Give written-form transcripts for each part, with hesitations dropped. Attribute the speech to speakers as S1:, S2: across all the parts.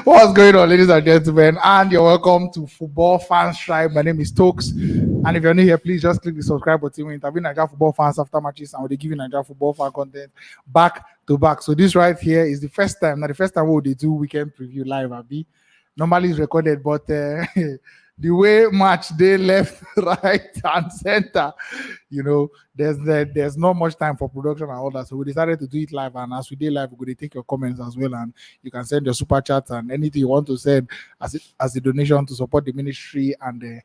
S1: What's going on, ladies and gentlemen? And you're welcome to Football Fans Tribe. My name is Tokes. And if you're new here, please just click the subscribe button. We interview Nigeria football fans after matches, and we'll give you Nigeria football fan content back to back. So this right here is the first time. Now, the first time we do weekend preview live, Abi. Normally it's recorded, but the way match day left, right, and center, there's not much time for production and all that. So we decided to do it live, and as we did live, we're going to take your comments as well, and you can send your super chats and anything you want to send as a donation to support the ministry and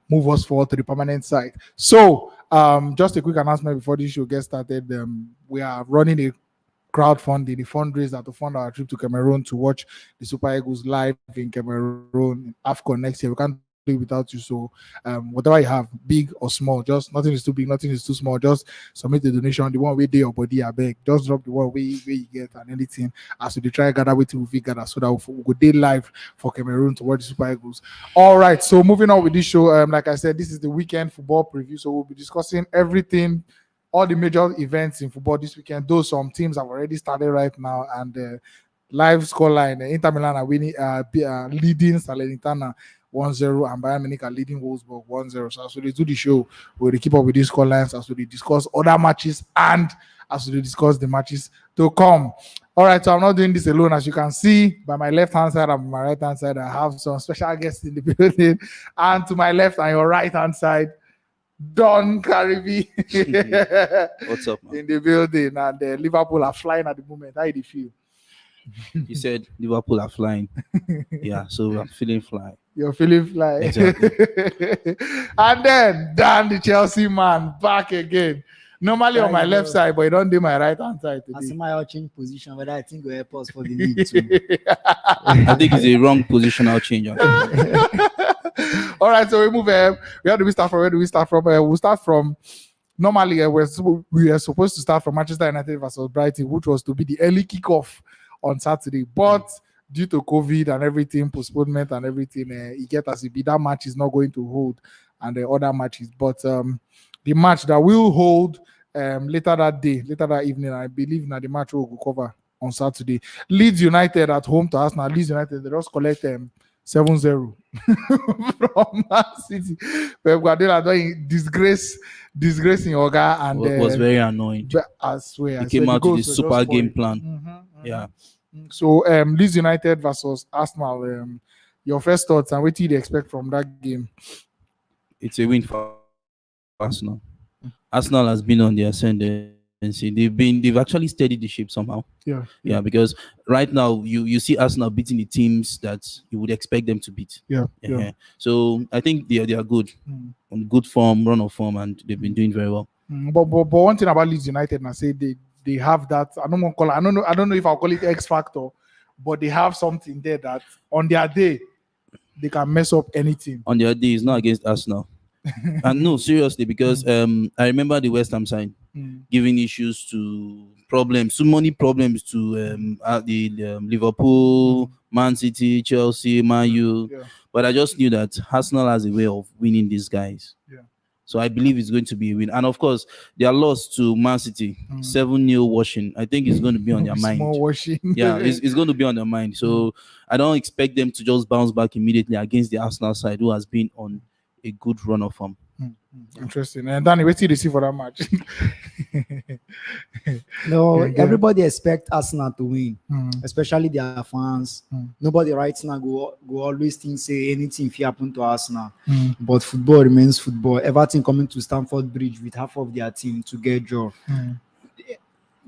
S1: move us forward to the permanent site. So just a quick announcement before this show gets started. We are running a crowdfunding, the fundraiser to fund our trip to Cameroon to watch the Super Eagles live in Cameroon, AFCON next year. We can't do it without you. So whatever you have, big or small, just nothing is too big, nothing is too small. Just submit the donation. The one we do your body, I beg. Just drop the one where you get and anything. As we try gather with you, we gather so that we go day live for Cameroon to watch the Super Eagles. All right. So moving on with this show, like I said, this is the weekend football preview. So we'll be discussing everything, all the major events in football this weekend. Though some teams have already started right now, and live scoreline: Inter Milan are winning, leading Salernitana 1-0, and Bayern Munich are leading Wolfsburg 1-0. So as we do the show, we'll keep up with these scorelines as we discuss other matches and as we discuss the matches to come. All right, so I'm not doing this alone. As you can see, by my left-hand side and my right-hand side, I have some special guests in the building, and to my left and your right-hand side, Don Karibi.
S2: What's up, man?
S1: In the building, and Liverpool are flying at the moment. How do you feel?
S2: You said Liverpool are flying. Yeah, so I'm feeling fly.
S1: You're feeling fly.
S2: Exactly.
S1: And then Dan, the Chelsea man, back again. Normally on my left side, but you don't do my right hand side today.
S3: I see my change position, but I think we'll help us for the league too.
S2: I think it's a wrong positional change.
S1: All right, so we move. Where do we start from? Where do we start from? We'll start from. Normally, we are supposed to start from Manchester United versus Brighton, which was to be the early kickoff on Saturday, but due to COVID and everything, postponement and everything, that match is not going to hold, and the other matches. But the match that will hold later that evening, I believe now the match will cover on Saturday. Leeds United at home to Arsenal. Leeds United, they just collect 7-0 from Man City. Pep Guardiola doing disgracing Oga, and
S2: it was very annoying.
S1: I swear,
S2: he came out with the super game plan. Yeah.
S1: So Leeds United versus Arsenal. Your first thoughts and what do you expect from that game?
S2: It's a win for Arsenal. Arsenal has been on the ascendancy. They've actually steadied the ship somehow. Yeah, because right now you see Arsenal beating the teams that you would expect them to beat.
S1: Yeah.
S2: So I think they are good, on good form, run of form, and they've been doing very well.
S1: But one thing about Leeds United, and I say they have that. I don't know if I'll call it X factor, but they have something there that on their day they can mess up anything.
S2: On their day, it's not against Arsenal. And no, seriously, because I remember the West Ham side giving issues to money problems to the Liverpool, Man City, Chelsea, Man U.
S1: Yeah.
S2: But I just knew that Arsenal has a way of winning these guys.
S1: Yeah.
S2: So I believe it's going to be a win. And of course, their loss to Man City, 7-0 washing, I think it's going to be on their mind.
S1: Small washing.
S2: Yeah, it's going to be on their mind. So I don't expect them to just bounce back immediately against the Arsenal side, who has been on a good run of form.
S1: Interesting. And Dani, wait till you see for that match.
S3: No, everybody expect Arsenal to win, especially their fans. Nobody right now go always think say anything if it happen to Arsenal. But football remains football. Everton coming to Stamford Bridge with half of their team to get draw.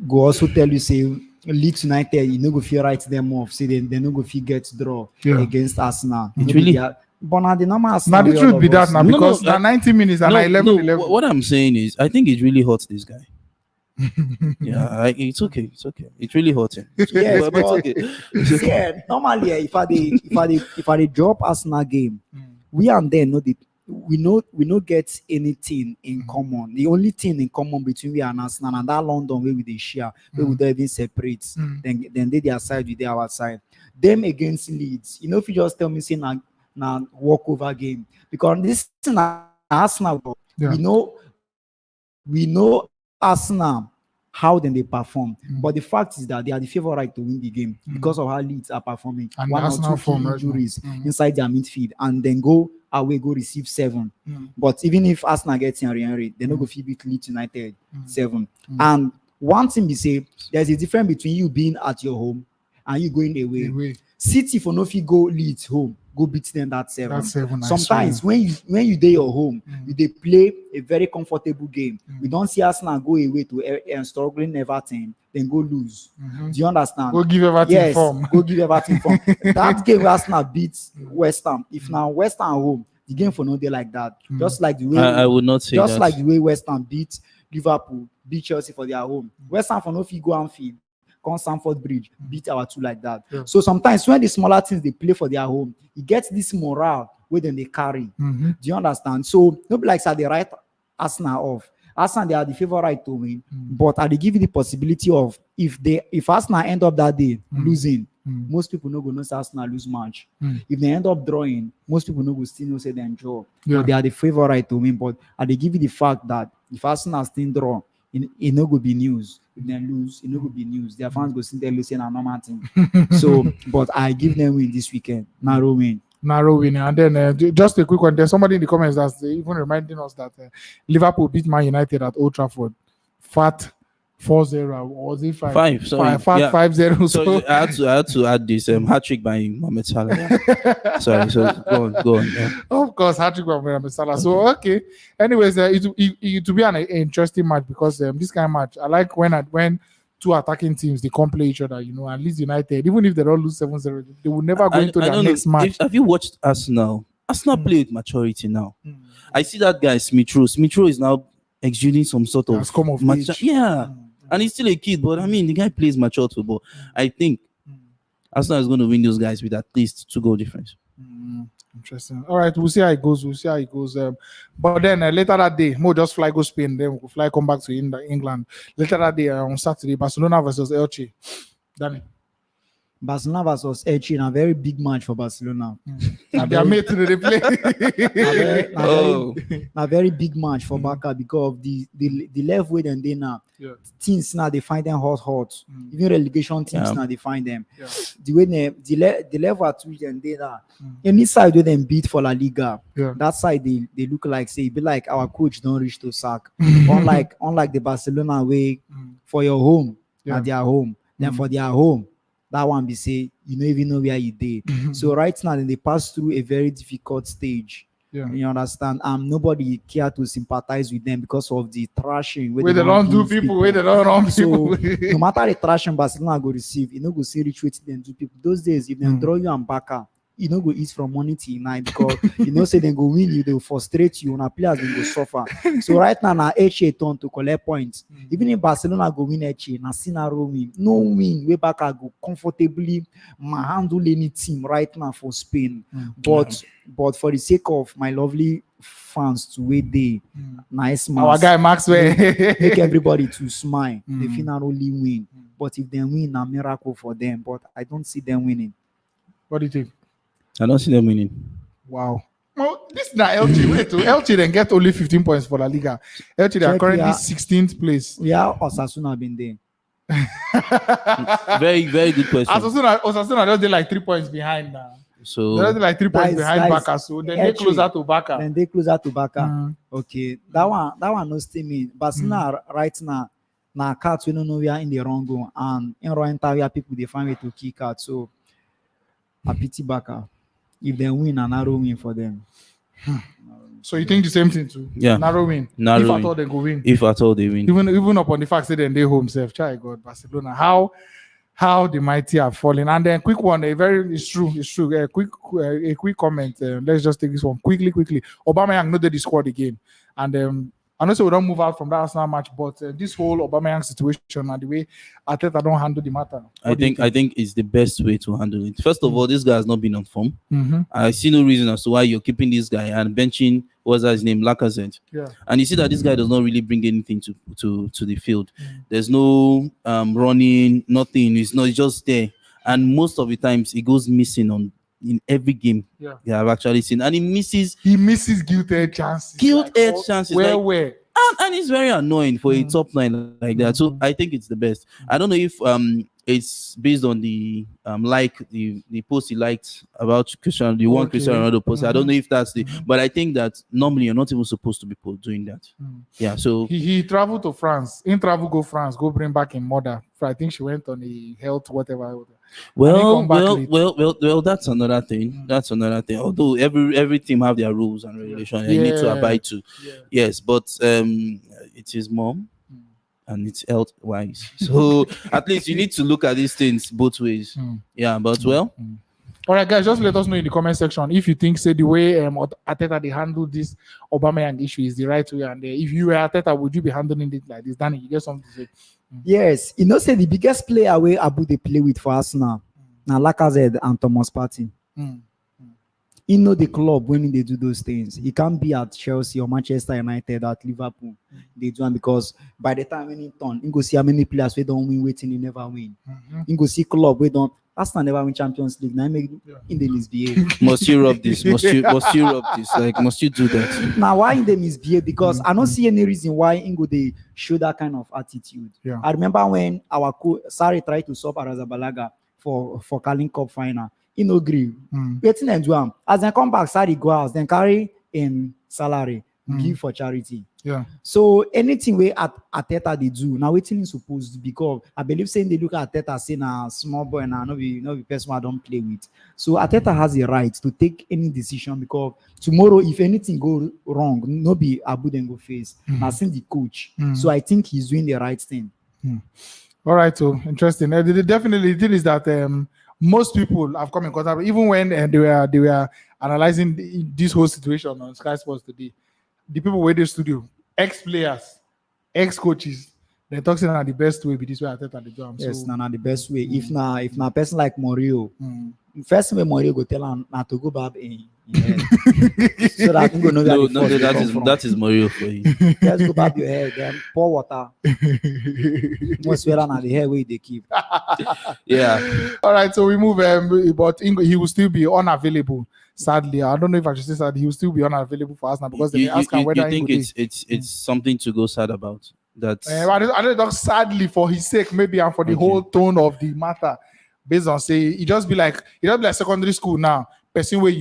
S3: Go also tell you say Leeds United, you no go feel right them off. Say they no go feel get draw against Arsenal.
S2: It really.
S3: But now the normal
S1: Now the truth be that now, because 90 minutes and 11.
S2: What I'm saying is, I think it really hurts this guy. Yeah, it's okay. It really hurts him.
S3: Yes, but okay. Yeah, normally if I drop Arsenal game, we and them we no get anything in common. The only thing in common between we and Arsenal and that London where we they share, where we don't even separate. Then they their side, we our side. Them against Leeds. If you just tell me say now walkover game, because this is Arsenal. We know Arsenal how then they perform. But the fact is that they are the favorite to win the game because of how Leeds are performing.
S1: And
S3: One or
S1: Arsenal
S3: two
S1: form
S3: key
S1: right now.
S3: injuries inside their midfield, and then go away, go receive 7. But even if Arsenal gets Henry, they no go fit beat Leeds United 7. And one thing we say, there's a difference between you being at your home and you going away. City for no fit go Leeds home, go beat them that 7.
S1: That's 7.
S3: Sometimes when you dey your home, you dey play a very comfortable game. We don't see Arsenal go away to struggling Everton, then go lose. Do you understand?
S1: Go give Everton form.
S3: Go give Everton form. That game where Arsenal beats West Ham. If now West Ham home, the game for no day like that. Just like the way
S2: I would not say
S3: just
S2: that.
S3: like the way West Ham beat Liverpool, beat Chelsea for their home. West Ham for no fit go Anfield, come Stamford Bridge, beat our 2 like that. So sometimes when the smaller teams they play for their home, it gets this morale where then they carry. Do you understand? So nobody likes at the right Arsenal off. Arsenal, they are the favorite to win, but I they give you the possibility of if Arsenal end up that day losing, most people no go know say Arsenal lose match. If they end up drawing, most people no go still know say they draw. But they are the favorite to win. But I they give you the fact that if Arsenal still draw, it no go be news. If they lose, it no go be news. Their fans go still tell you say na normal thing. So, but I give them win this weekend, narrow win.
S1: And then just a quick one. There's somebody in the comments that's even reminding us that Liverpool beat Man United at Old Trafford. Fat 4-0, or was it 5? 5-0.
S2: So I had to add this hat trick by Mohamed Salah. Sorry, so go on. Yeah.
S1: Of course, hat trick by Mohamed Salah. So okay. Anyways, it will be an interesting match because this kind of match I like when 2 attacking teams they complete each other. You know, at least United, even if they don't lose 7-0, they will never go into their next match.
S2: Have you watched Arsenal? Arsenal play with maturity now. I see that guy Smith Rowe. Smith Rowe is now exuding some sort of
S1: come of age.
S2: Yeah. And he's still a kid, but I mean, the guy plays mature football. I think Arsenal is going to win those guys with at least 2 goal difference.
S1: Interesting. All right, we'll see how it goes. But then later that day, Mo just fly go Spain. Then we'll fly come back to England. Later that day on Saturday, Barcelona versus Elche. Dani.
S3: Barcelona versus Elche, a very big match for Barcelona.
S1: They are made to the play.
S3: A very big match for Barca because of the left way and they now. Teams now they find them hot. Even relegation teams now they find them. The way the level at which and they now. Any side where them beat for La Liga, that side they look like say be like our coach don't reach to sack. unlike the Barcelona way for your home at their home, then for their home. That one be say you don't even know where you did. So right now they pass through a very difficult stage. You understand? Nobody care to sympathize with them because of the thrashing.
S1: Where they don't do people, where they don't run people.
S3: So no matter the thrashing Barcelona go receive, you know go see reach with them do people. Those days if they draw you and Barca, you know go eat from morning till night because you know say they go win you, they will frustrate you, and players they go suffer. So right now Elche turn to collect points. Even if Barcelona go win Elche, na scenario win. No win where Barca go comfortably handle any team right now for Spain. But for the sake of my lovely fans to wait day, nice man.
S1: Our guy Maxwell
S3: make everybody to smile. They finally win. But if they win, a miracle for them. But I don't see them winning.
S1: What do you think?
S2: I don't see them winning.
S1: Wow. Well, this is not Elche. Wait, Elche then get only 15 points for La Liga. Elche they are currently 16th place.
S3: Yeah, Osasuna been there.
S2: Very, very good question.
S1: Osasuna just did like 3 points behind now.
S2: So
S1: they're like 3 points behind Barca. So then they closer to Barca.
S3: Then they closer to Barca. Okay, that one no still mean. Barcelona right now cards we don't know we are in the wrong goal, and in Royal people they find way to kick out. So a pity Barca. If they win, a narrow win for them.
S1: So you think the same thing too?
S2: Yeah.
S1: Narrow win. If at all they go win.
S2: If at all they win.
S1: Even upon the fact that they home self. Try God, Barcelona. How the mighty are falling. And then quick one, it's true. A quick comment. Let's just take this one quickly. Aubameyang not the squad again. And I know so we don't move out from that Arsenal match, but this whole Aubameyang situation and the way Arteta don't handle the matter.
S2: I think it's the best way to handle it. First of all, this guy has not been on form. I see no reason as to why you're keeping this guy and benching what's his name, Lacazette.
S1: Yeah.
S2: And you see that this guy does not really bring anything to the field. There's no running, nothing. It's just there. And most of the times he goes missing in every game I've actually seen. And he misses
S1: guilt-edged chances.
S2: Chances.
S1: Where?
S2: And it's very annoying for a top nine like that. So I think it's the best. I don't know if it's based on the the post he liked about Cristiano, the one Cristiano Ronaldo post. I don't know if that's the, but I think that normally you're not even supposed to be doing that. Yeah. So
S1: he traveled to France. In travel go France, go bring back in mother. I think she went on a health whatever.
S2: Well, that's another thing. That's another thing. Although every team have their rules and regulations, you need to abide to. Yeah. Yes, but it's his mom, and it's health wise. So at least you need to look at these things both ways. Yeah, but well.
S1: All right, guys, just let us know in the comment section if you think say the way Arteta they handle this Aubameyang issue is the right way, and if you were Arteta, would you be handling it like this? Dani, you get something to say?
S3: Yes, say the biggest player where Abu they play with for Arsenal now Lacazette and Thomas Partey. The club when they do those things. He can't be at Chelsea or Manchester United or at Liverpool. They do them because by the time when he turn, you go see how many players we don't win waiting, he never win. You go see club we don't. Arsenal never win Champions League. Now make in the misbehave.
S2: Must you rub this? Must you rub this? Like must you do that?
S3: Now why in the misbehave? Because I don't see any reason why Ingo they show that kind of attitude.
S1: Yeah.
S3: I remember when our Sarri tried to sub Arrizabalaga for Carling Cup final. He no agree. Waiting and do am. As they come back, Sarri go out, then carry in salary, give for charity.
S1: Yeah.
S3: So anything where Arteta they do now, waiting is supposed to, because I believe saying they look at Arteta saying a small boy and no be person I don't play with. So Arteta has the right to take any decision, because tomorrow if anything go wrong, no be Abu then go face. Now since the coach. So I think he's doing the right thing.
S1: All right, so interesting. Definitely, the thing is that most people have come in contact, even when they were analyzing this whole situation on Sky Sports today. The people with the studio, ex-players, ex-coaches, they're talking about the best way, be this way Arteta the job.
S3: Yes, so, the best way. If na person like Mourinho, first way Mourinho go tell him not to go back in head. So that you know
S2: that is Mourinho for you.
S3: Just go back your head, then pour water. Most well on the hair way they keep.
S2: Yeah.
S1: All right, so we move. But he will still be unavailable. Sadly, I don't know if I should say sadly, he will still be unavailable for us now, because they ask him whether
S2: you think it's something to go sad about. That's
S1: I don't know, sadly for his sake, maybe, and for the whole tone of the matter, based on say it just be like secondary school now. Person where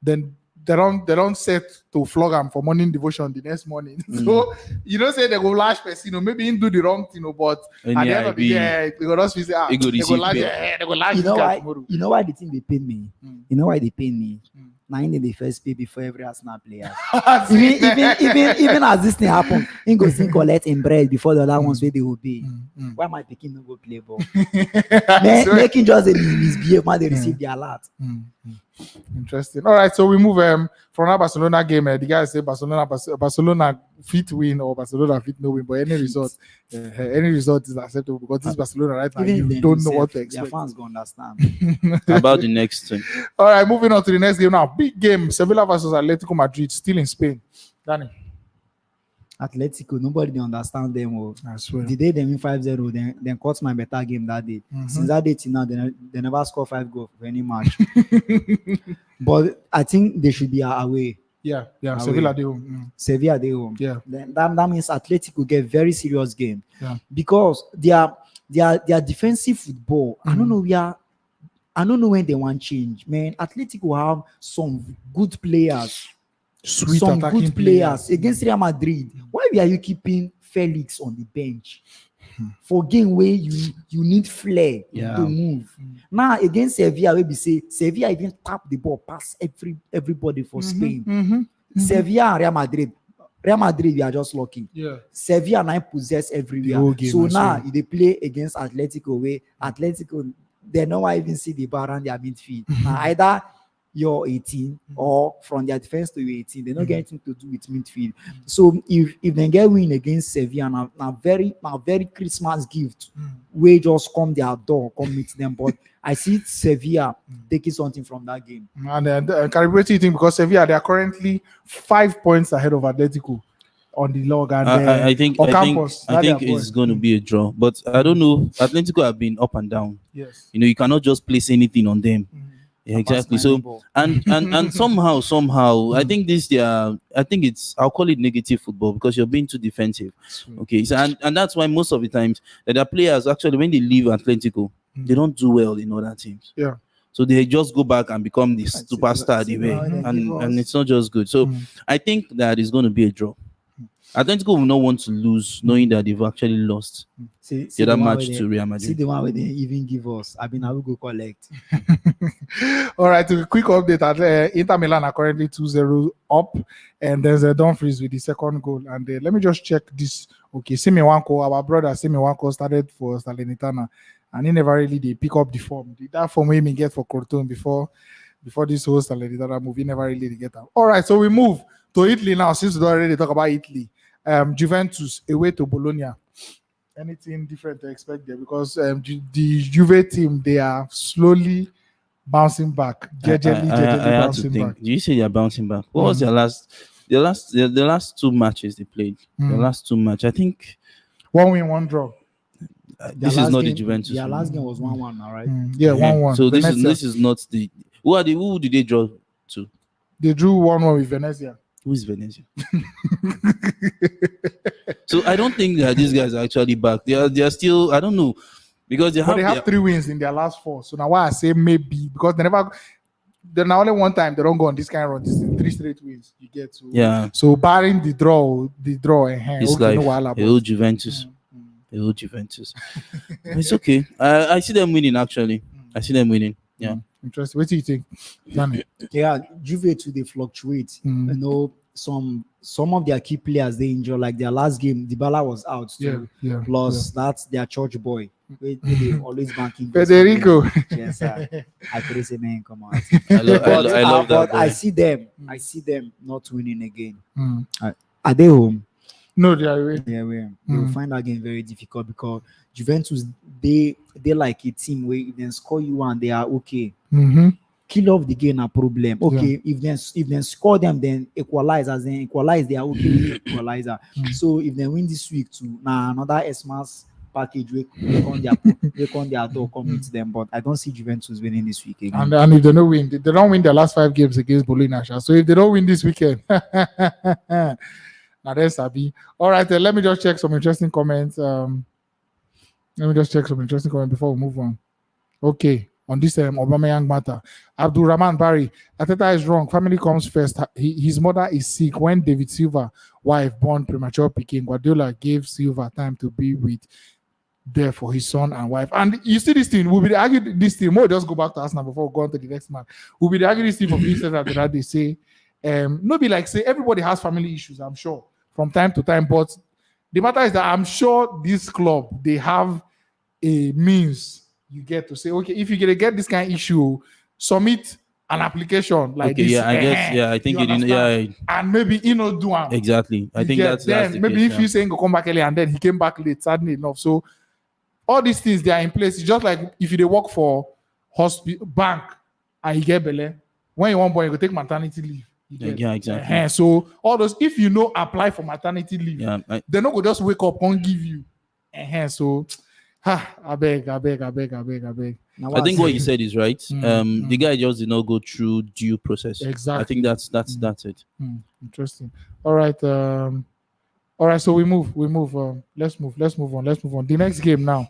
S1: then they don't set to flog him for morning devotion the next morning. So say they go lash person, maybe he do the wrong thing, but at the end of the day, they go just say they go lash.
S3: You know why the thing they pay me? You know why they pay me? Now in the first pay before every Arsenal player. even as this thing happen, he go sing collect in bread before the other ones where they will pay. Why my picking no go play ball? Making just a misbehave, man, they receive their alert.
S1: Interesting. All right, so we move from that Barcelona game. The guys say Barcelona fit win or Barcelona fit no win, but any result is acceptable, because this Barcelona right now you don't know what to expect.
S3: Your fans gonna understand.
S2: About the next thing.
S1: All right, moving on to the next game now. Big game: Sevilla versus Atletico Madrid, still in Spain. Dani.
S3: Atletico, nobody they understand them.
S1: I swear.
S3: The day they win 5-0, then caught my better game that day. Since that day till now, they never score 5 goals for any match. But I think they should be away.
S1: Yeah. Sevilla they home.
S3: Sevilla they home.
S1: Yeah.
S3: Then that means Atletico get very serious game.
S1: Yeah.
S3: Because their defensive football. I don't know when they want change. Man, Atletico have some good players. Some good players against Real Madrid. Why are you keeping Felix on the bench for game where you need flair to move? Now against Sevilla, we say Sevilla even tap the ball past everybody for Spain. Sevilla and Real Madrid, we are just lucky.
S1: Yeah.
S3: Sevilla now possess everywhere. So now they play against Atletico, where Atletico they don't even see the bar around their midfield. Now either you're 18 or from their defense to 18, they don't get anything to do with midfield. So if they get win against Sevilla, now very Christmas gift, we just come their door, come meet them. But I see Sevilla taking something from that game.
S1: And Karibi, what do you think? Because Sevilla, they are currently 5 points ahead of Atletico on the log, and
S2: I think it's going to be a draw, but I don't know. Atletico have been up and down.
S1: Yes,
S2: you cannot just place anything on them. Yeah, exactly. So and somehow I think I'll call it negative football because you're being too defensive. Okay, so and that's why most of the times that the players actually when they leave Atletico, they don't do well in other teams.
S1: Yeah.
S2: So they just go back and become the superstar they were, and it's not just good. So I think that it's going to be a draw. Atletico will not want to lose, knowing that they've actually lost
S3: See
S2: the other
S3: one
S2: match
S3: where
S2: to Real
S3: See
S2: Madrid.
S3: the one where they even give us. I mean, I will go collect.
S1: All right, a quick update. Inter Milan are currently 2-0 up, and there's a Dumfries with the second goal. And let me just check this. Okay, Simi Wanko, our brother Simi Wanko started for Salernitana, and he never really they pick up the form. That form we may get for Corton before this whole Salernitana movie never really get out. All right, so we move to Italy now. Since we already talk about Italy, Juventus away to Bologna. Anything different to expect there? Because the Juve team, they are slowly bouncing back.
S2: I had to
S1: bouncing
S2: think.
S1: back.
S2: Do you say they're bouncing back? What was the last two matches they played? The last two matches, I think.
S1: 1 win, 1 draw.
S2: This is not the Juventus.
S3: Their last game was 1-1, all right?
S1: Yeah, 1-1.
S2: So this is not the. Who did they draw to?
S1: They drew 1-1 with Venezia.
S2: Who is Venezia? So I don't think that these guys are actually back. They are still. I don't know because they have
S1: 3 wins in their last 4. So now why I say maybe because they never. Then only one time they don't go on this kind of run. This is 3 straight wins you get. So,
S2: yeah.
S1: So barring the draw
S2: it's
S1: okay,
S2: like a old Juventus. A old Juventus. It's okay. I see them winning actually. I see them winning. Yeah.
S1: Interesting. What do you think, Dani?
S3: Yeah, Juve too, they fluctuate. You know, some of their key players they injure. Like their last game, Dybala was out too.
S1: Yeah.
S3: Plus that's their church boy. They always banking.
S1: Federico.
S3: Yes, sir. I could say man, come on.
S2: I love that.
S3: But I see them not winning again. Are they home?
S1: No, they are away.
S3: Yeah, they will find that game very difficult because Juventus they like a team where if they score you one, they are okay. Kill off the game a problem. Okay, if they score them, then equalize. As then equalize, they are okay with equalizer. So if they win this week too, another Xmas package we on their door come meet them. But I don't see Juventus winning this week again.
S1: And if they don't win, they don't win their last 5 games against Bologna. So if they don't win this weekend, now there's Sabi. All right, let me just check some interesting comments. Before we move on. Okay, on this Aubameyang matter, Abdul Rahman Barry, Ateta is wrong. Family comes first. His mother is sick. When David Silva wife born premature pikin, Guardiola gave Silva time to be with there for his son and wife. And you see this thing, we'll be arguing this thing. We'll just go back to Arsenal before we go on to the next man. We'll be arguing this thing for instance that they say, no be like say everybody has family issues, I'm sure, from time to time. But the matter is that I'm sure this club, they have a means you get to say, okay, if you get this kind of issue, submit an application like
S2: okay,
S1: this.
S2: Yeah, I guess. Yeah, I think you didn't. Yeah,
S1: and maybe do one.
S2: Exactly. I think that's
S1: then
S2: the
S1: maybe
S2: case,
S1: if you saying go come back early and then he came back late, sadly enough. So all these things they are in place. It's just like if you work for hospital bank and you get belay, when you want boy, you go take maternity leave.
S2: Yeah, exactly.
S1: So all those, if you know apply for maternity leave, they're not going to just wake up and give you. So I beg.
S2: I think what you said is right. The guy just did not go through due process.
S1: Exactly.
S2: I think that's it.
S1: Interesting. All right. So we move. Let's move on. The next game now.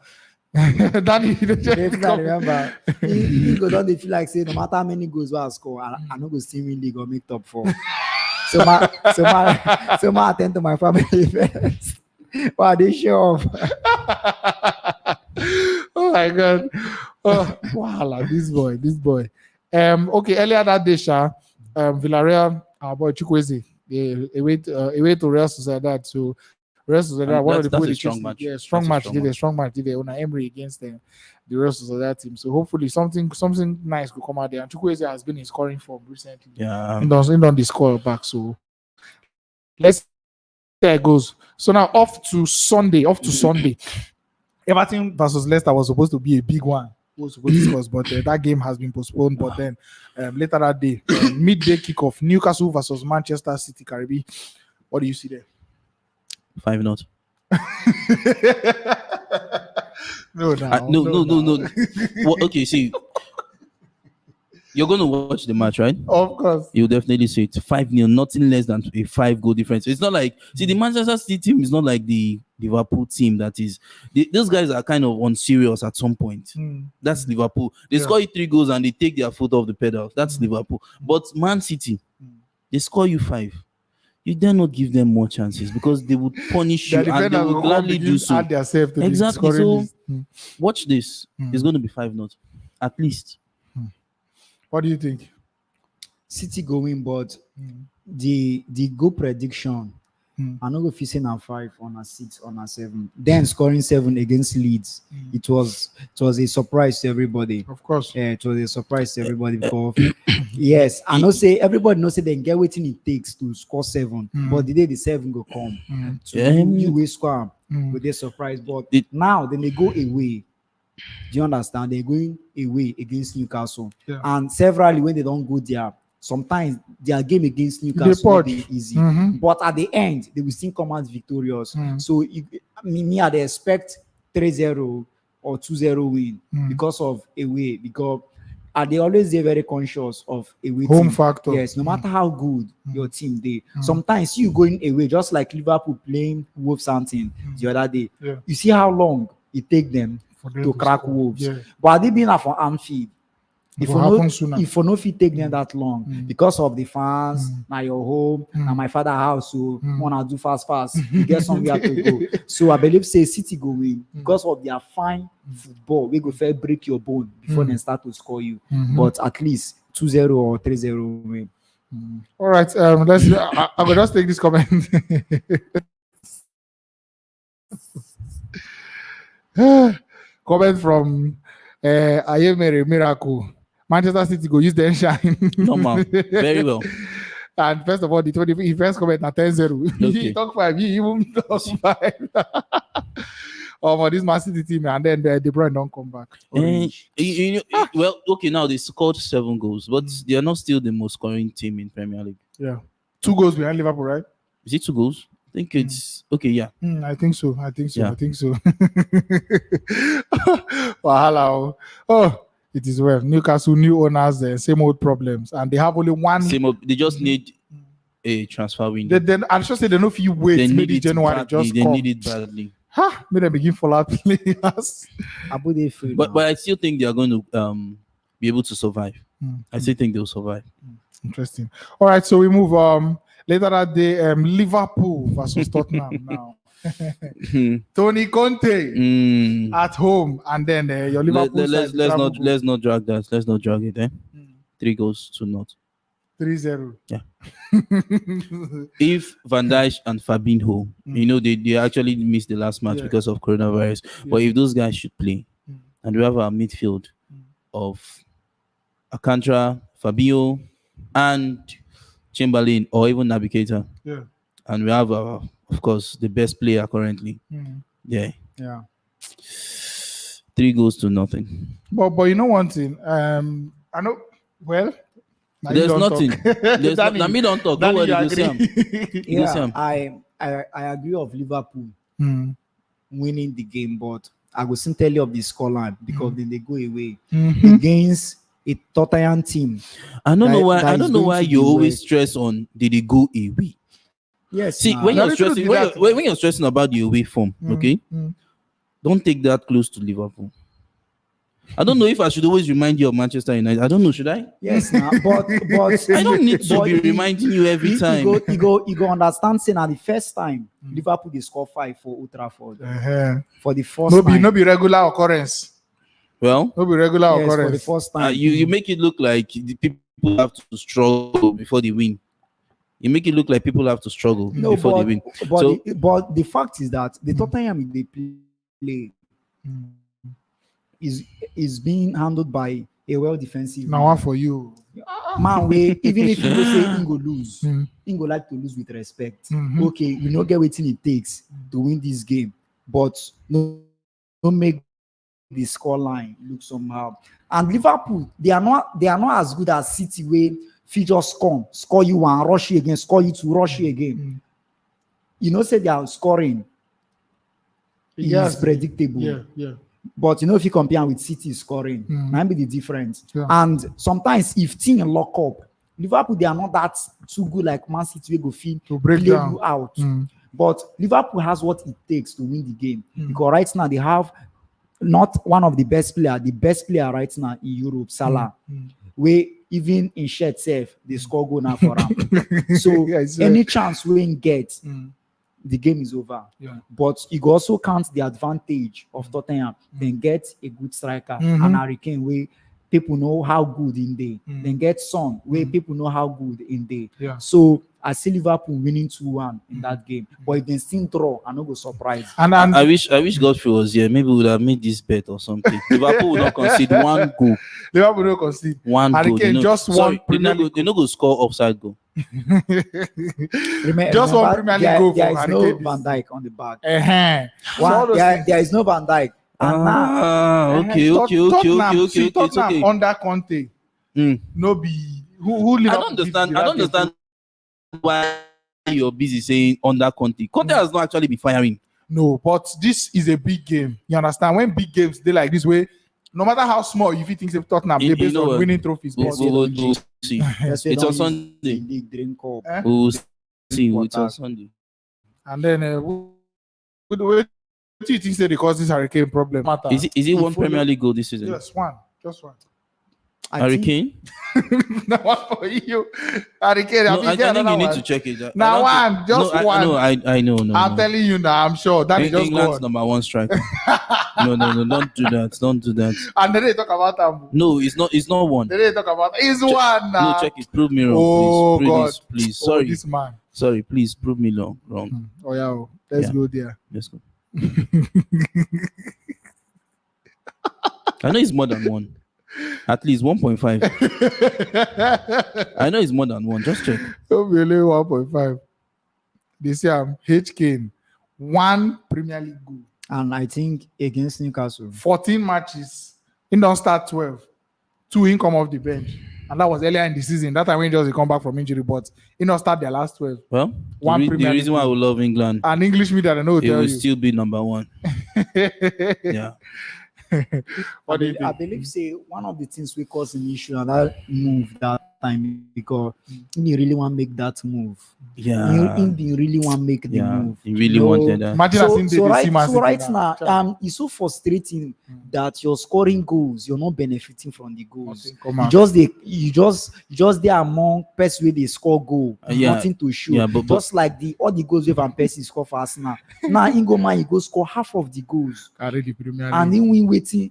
S1: Dani,
S3: remember, he go down. They feel like say no matter how many goals I score, I no go see me league or make top 4. So my attend to my family first. Wow, they show off.
S1: Oh my God! Oh, wow, this boy. Okay, earlier that day, Villarreal, our boy Chukwueze, they away to Real Sociedad. So Real Sociedad, one of the people
S2: strong match.
S1: Yeah, strong match. Did a strong match. Did Unai Emery against the Real Sociedad team. So hopefully something nice could come out there. And Chukwueze has been in scoring form recently.
S2: Yeah,
S1: he done the score back. So let's see how it goes. So now off to Sunday. Everton versus Leicester was supposed to be a big one. Was supposed to discuss, but that game has been postponed. But then later that day, midday kickoff, Newcastle versus Manchester City, Karibi. What do you see there?
S2: 5-0.
S1: No.
S2: No. Well, okay, see. You're going to watch the match, right?
S1: Of course.
S2: You'll definitely see it 5-0, nothing less than a 5-goal difference. It's not like, see, the Manchester City team is not like the Liverpool team that is, those guys are kind of unserious at some point. That's Liverpool. They score you 3 goals and they take their foot off the pedal. That's Liverpool. But Man City, they score you 5. You dare not give them more chances because they would punish you and they will gladly do so. Exactly. So watch this. It's going to be 5-0 at least.
S1: What do you think?
S3: City going, but the goal prediction, I know if you say now 5 on a 6 on a 7, then scoring 7 against Leeds, it was a surprise to everybody.
S1: Of course,
S3: yeah, it was a surprise to everybody because yes, I know say everybody knows say they get waiting it takes to score 7, but the day the 7 go come, you will score with a surprise. But now then they go away. Do you understand? They're going away against Newcastle, and severally when they don't go there. Sometimes their game against Newcastle will be easy, but at the end they will still come out victorious. So I'd expect 3-0 or 2-0 win because of away, because they always they're very conscious of away
S1: home
S3: team.
S1: factor.
S3: Yes, no matter how good your team they sometimes you going away, just like Liverpool playing Wolverhampton the other day. You see how long it take them to crack Wolves, but they been for Anfield. If you know if you take them that long because of the fans, now your home, now my father house, so wanna do fast, you get somewhere to go. So I believe say City go win because of their fine football. We go fair break your bone before they start to score you, but at least 2-0 or 3-0 win.
S1: All right, let's. I will just take this comment. Comment from Ayemere Miracle. Manchester City go use their shine.
S2: Normal. Very well.
S1: And first of all, the first comment na 10-0. He talk 5, he even talk 5. This Man City team, and then De Bruyne don't come back.
S2: Well, okay, now they scored 7 goals, but they are not still the most scoring team in Premier League.
S1: Yeah. 2 goals behind Liverpool, right?
S2: Is it 2 goals? I think it's okay, yeah.
S1: I think so. Yeah. I think so.
S2: Wow.
S1: Oh, it is well. Newcastle, new owners, same old problems, and they have only one.
S2: They just need a transfer window.
S1: Then I should say they know if you wait, maybe January
S2: badly.
S1: just
S2: they
S1: come.
S2: need it badly.
S1: May they begin for that players.
S2: But I still think they are going to be able to survive. I still think they'll survive.
S1: Interesting. All right, so we move later that day, Liverpool versus Tottenham now. Tony Conte at home, and then your Liverpool.
S2: Let's not drag that. Let's not drag it. 3-0.
S1: 3-0.
S2: Yeah. If Van Dijk and Fabinho, they actually missed the last match because of coronavirus. But if those guys should play, and we have our midfield of Alcantara, Fabio, and Chamberlain, or even Navigator, and we have of course the best player currently. 3-0.
S3: But
S1: you know one thing, I know well.
S2: There's nothing. Dani don't talk. Don't
S3: worry, I agree of Liverpool winning the game, but I will still tell you of the scoreline because then they go away against a Tottenham team.
S2: I don't know why you always stress on did they go away.
S3: Yes.
S2: See, when you're stressing about the away form, okay, don't take that close to Liverpool. I don't know if I should always remind you of Manchester United. I don't know, should I?
S3: Yes, but
S2: I don't need to be reminding you every time.
S3: You go understand saying at the first time Liverpool they score 5 for Old Trafford. For the first time.
S1: No be regular occurrence.
S2: Well,
S1: no be regular occurrence.
S3: For the first time.
S2: You make it look like the people have to struggle before they win. You make it look like people have to struggle before they win.
S3: But the fact is that the Tottenham they play is being handled by a well defensive.
S1: Now for you,
S3: man. Even if you go say he go lose, he go like to lose with respect. Okay, we not get what it takes to win this game, but no make the score line look somehow. And Liverpool, they are not as good as City, where if just come score you one, rush you again, score you two, rush you again. Say they are scoring. It's predictable.
S1: Yeah.
S3: But you know, if you compare with City scoring, might be the difference.
S1: Yeah.
S3: And sometimes if team lock up, Liverpool they are not that too good like Man City. We go feel
S1: To break
S3: play
S1: down.
S3: you out. But Liverpool has what it takes to win the game because right now they have not one of the best player right now in Europe, Salah. Where even in shirt safe, they score goal now for him. So
S1: I swear.
S3: any chance we get, the game is over.
S1: Yeah.
S3: But you go also count the advantage of Tottenham. Then get a good striker, and Harry Kane where people know how good in day. Then get Son where people know how good in day.
S1: Yeah.
S3: So I see Liverpool winning 2-1 in that game. But if they still draw, I'm not go surprise.
S1: And
S2: I wish Godfrey was here. Maybe we would have made this bet or something. Liverpool will not concede one goal.
S1: Liverpool don't concede.
S2: One
S1: Harry
S2: goal.
S1: Kane just one Premier League.
S2: They no go score upside goal.
S1: Just one Premier League goal
S3: there
S1: for
S3: is
S1: Harry
S3: no
S1: Kane.
S3: Van Dijk on the back.
S1: So all those things.
S3: There is no Van Dijk. And now,
S2: Okay.
S1: Tottenham, see,
S2: It's
S1: Tottenham
S2: okay.
S1: under Conte. No be who
S2: I
S1: Liverpool
S2: don't
S1: beat
S2: understand.
S1: the
S2: I don't
S1: Raptors.
S2: understand why you're busy saying under Conte. Conte has not actually been firing.
S1: No, but this is a big game. You understand? When big games they like this way, no matter how small you think of Tottenham,
S2: You-
S1: they're based
S2: you know
S1: on
S2: what?
S1: winning trophies.
S2: We'll
S1: But
S2: see.
S3: that's why
S2: It's
S3: don't
S2: on
S3: use
S2: Sunday.
S3: the league drink up.
S2: We'll see. It's
S3: Water.
S2: on Sunday.
S1: and then what do you think say they cause this Hurricane problem? Matter.
S2: Is it
S3: You
S2: one
S3: follow-
S2: Premier League goal this season?
S1: Yes, one. Just one.
S3: I
S2: Harry
S3: think-
S2: Kane?
S1: No one for you. Hurricane,
S2: No, I
S1: get
S2: think you
S1: another
S2: need
S1: one.
S2: to check it.
S1: Now one, just
S2: no,
S1: one.
S2: I know. No,
S1: I'm
S2: no.
S1: telling you now, I'm sure that is just
S2: England's
S1: gone.
S2: number one striker. No, don't do that. Don't do that.
S1: And then they talk about them.
S2: No, it's not one.
S1: Then they talk about it's one now.
S2: No, check it. Prove me wrong,
S1: Oh,
S2: please.
S1: God.
S2: Please.
S1: Oh,
S2: Sorry.
S1: this man.
S2: Sorry, please prove me wrong.
S1: Oh yeah, oh. Let's
S2: Yeah.
S1: go there.
S2: Let's go. I know it's more than one. At least 1.5. I know it's more than one. Just check.
S1: Don't be only 1.5. They say I'm H Kane. One Premier League goal.
S3: And I think against Newcastle.
S1: 14 matches. He don't start 12. 2 in come off the bench. And that was earlier in the season. That time when just come back from injury, but he don't start their last 12.
S2: Well,
S1: One
S2: the
S1: Premier
S2: reason
S1: League
S2: why I would love England,
S1: And English media, they know
S2: it
S1: tell
S2: will
S1: you.
S2: still be number one. Yeah.
S1: What do you
S3: I
S1: think?
S3: believe say one of the things we cause an issue and that move that time because he really want to make that move.
S2: Yeah.
S3: He really want to make the
S2: Yeah.
S3: move.
S2: He really
S3: No.
S2: wanted that.
S1: Imagine
S3: So,
S1: as in
S3: so
S1: they
S3: right,
S1: see Man
S3: so
S1: City
S3: right now,
S1: Chai.
S3: it's so frustrating that you're scoring goals, you're not benefiting from the goals.
S1: Nothing come
S3: You
S1: out.
S3: just there among Pes where they score goal,
S2: Yeah.
S3: nothing to show.
S2: Yeah, but-
S3: just like all the goals with Van Persie score for Arsenal. Now Ingo man, he go score half of the goals,
S1: Carry the Premier League.
S3: and then we waiting.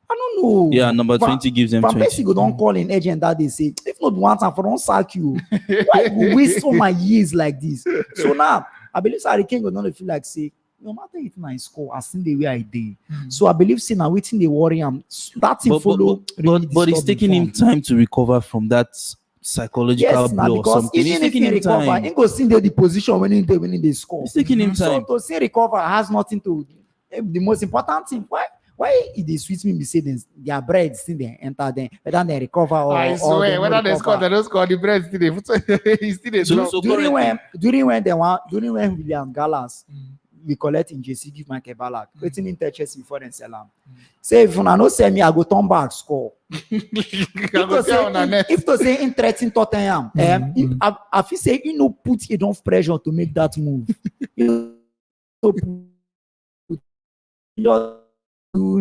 S3: I don't know.
S2: Yeah, number
S3: Van-
S2: 20 gives them
S3: Van
S2: 20.
S3: Persie go don't call an agent that they say if not one time for don't sack you. Why you waste all my years like this? So now I believe Harry Kane go not feel like say no matter if I score, I seen the way I did. So I believe say now waiting they worry him. That thing follow. really
S2: But it's
S3: disturb
S2: taking
S3: the
S2: him
S3: form.
S2: time to recover from that psychological
S3: Yes, now
S2: blow or
S3: because
S2: something. It's
S3: even if
S2: taking
S3: he
S2: him
S3: recover,
S2: time.
S3: he go see the position when they score.
S2: It's taking him
S3: So
S2: time.
S3: to see recover has nothing to. The most important thing why it dey sweet me be say their bread still dey enter them whether they recover or
S1: I
S3: or
S1: swear,
S3: they no
S1: whether they score,
S3: recover.
S1: they don't score, the bread still they he still they
S2: So-
S1: drop.
S2: so-
S3: during
S2: currently-
S3: when William Gallas we collect in JC give Michael Ballack waiting in Chelsea before them sell am. Say if una no sell me, I go turn back score. If to say in threaten Tottenham, I feel say you no put enough pressure to make that move. You no put just do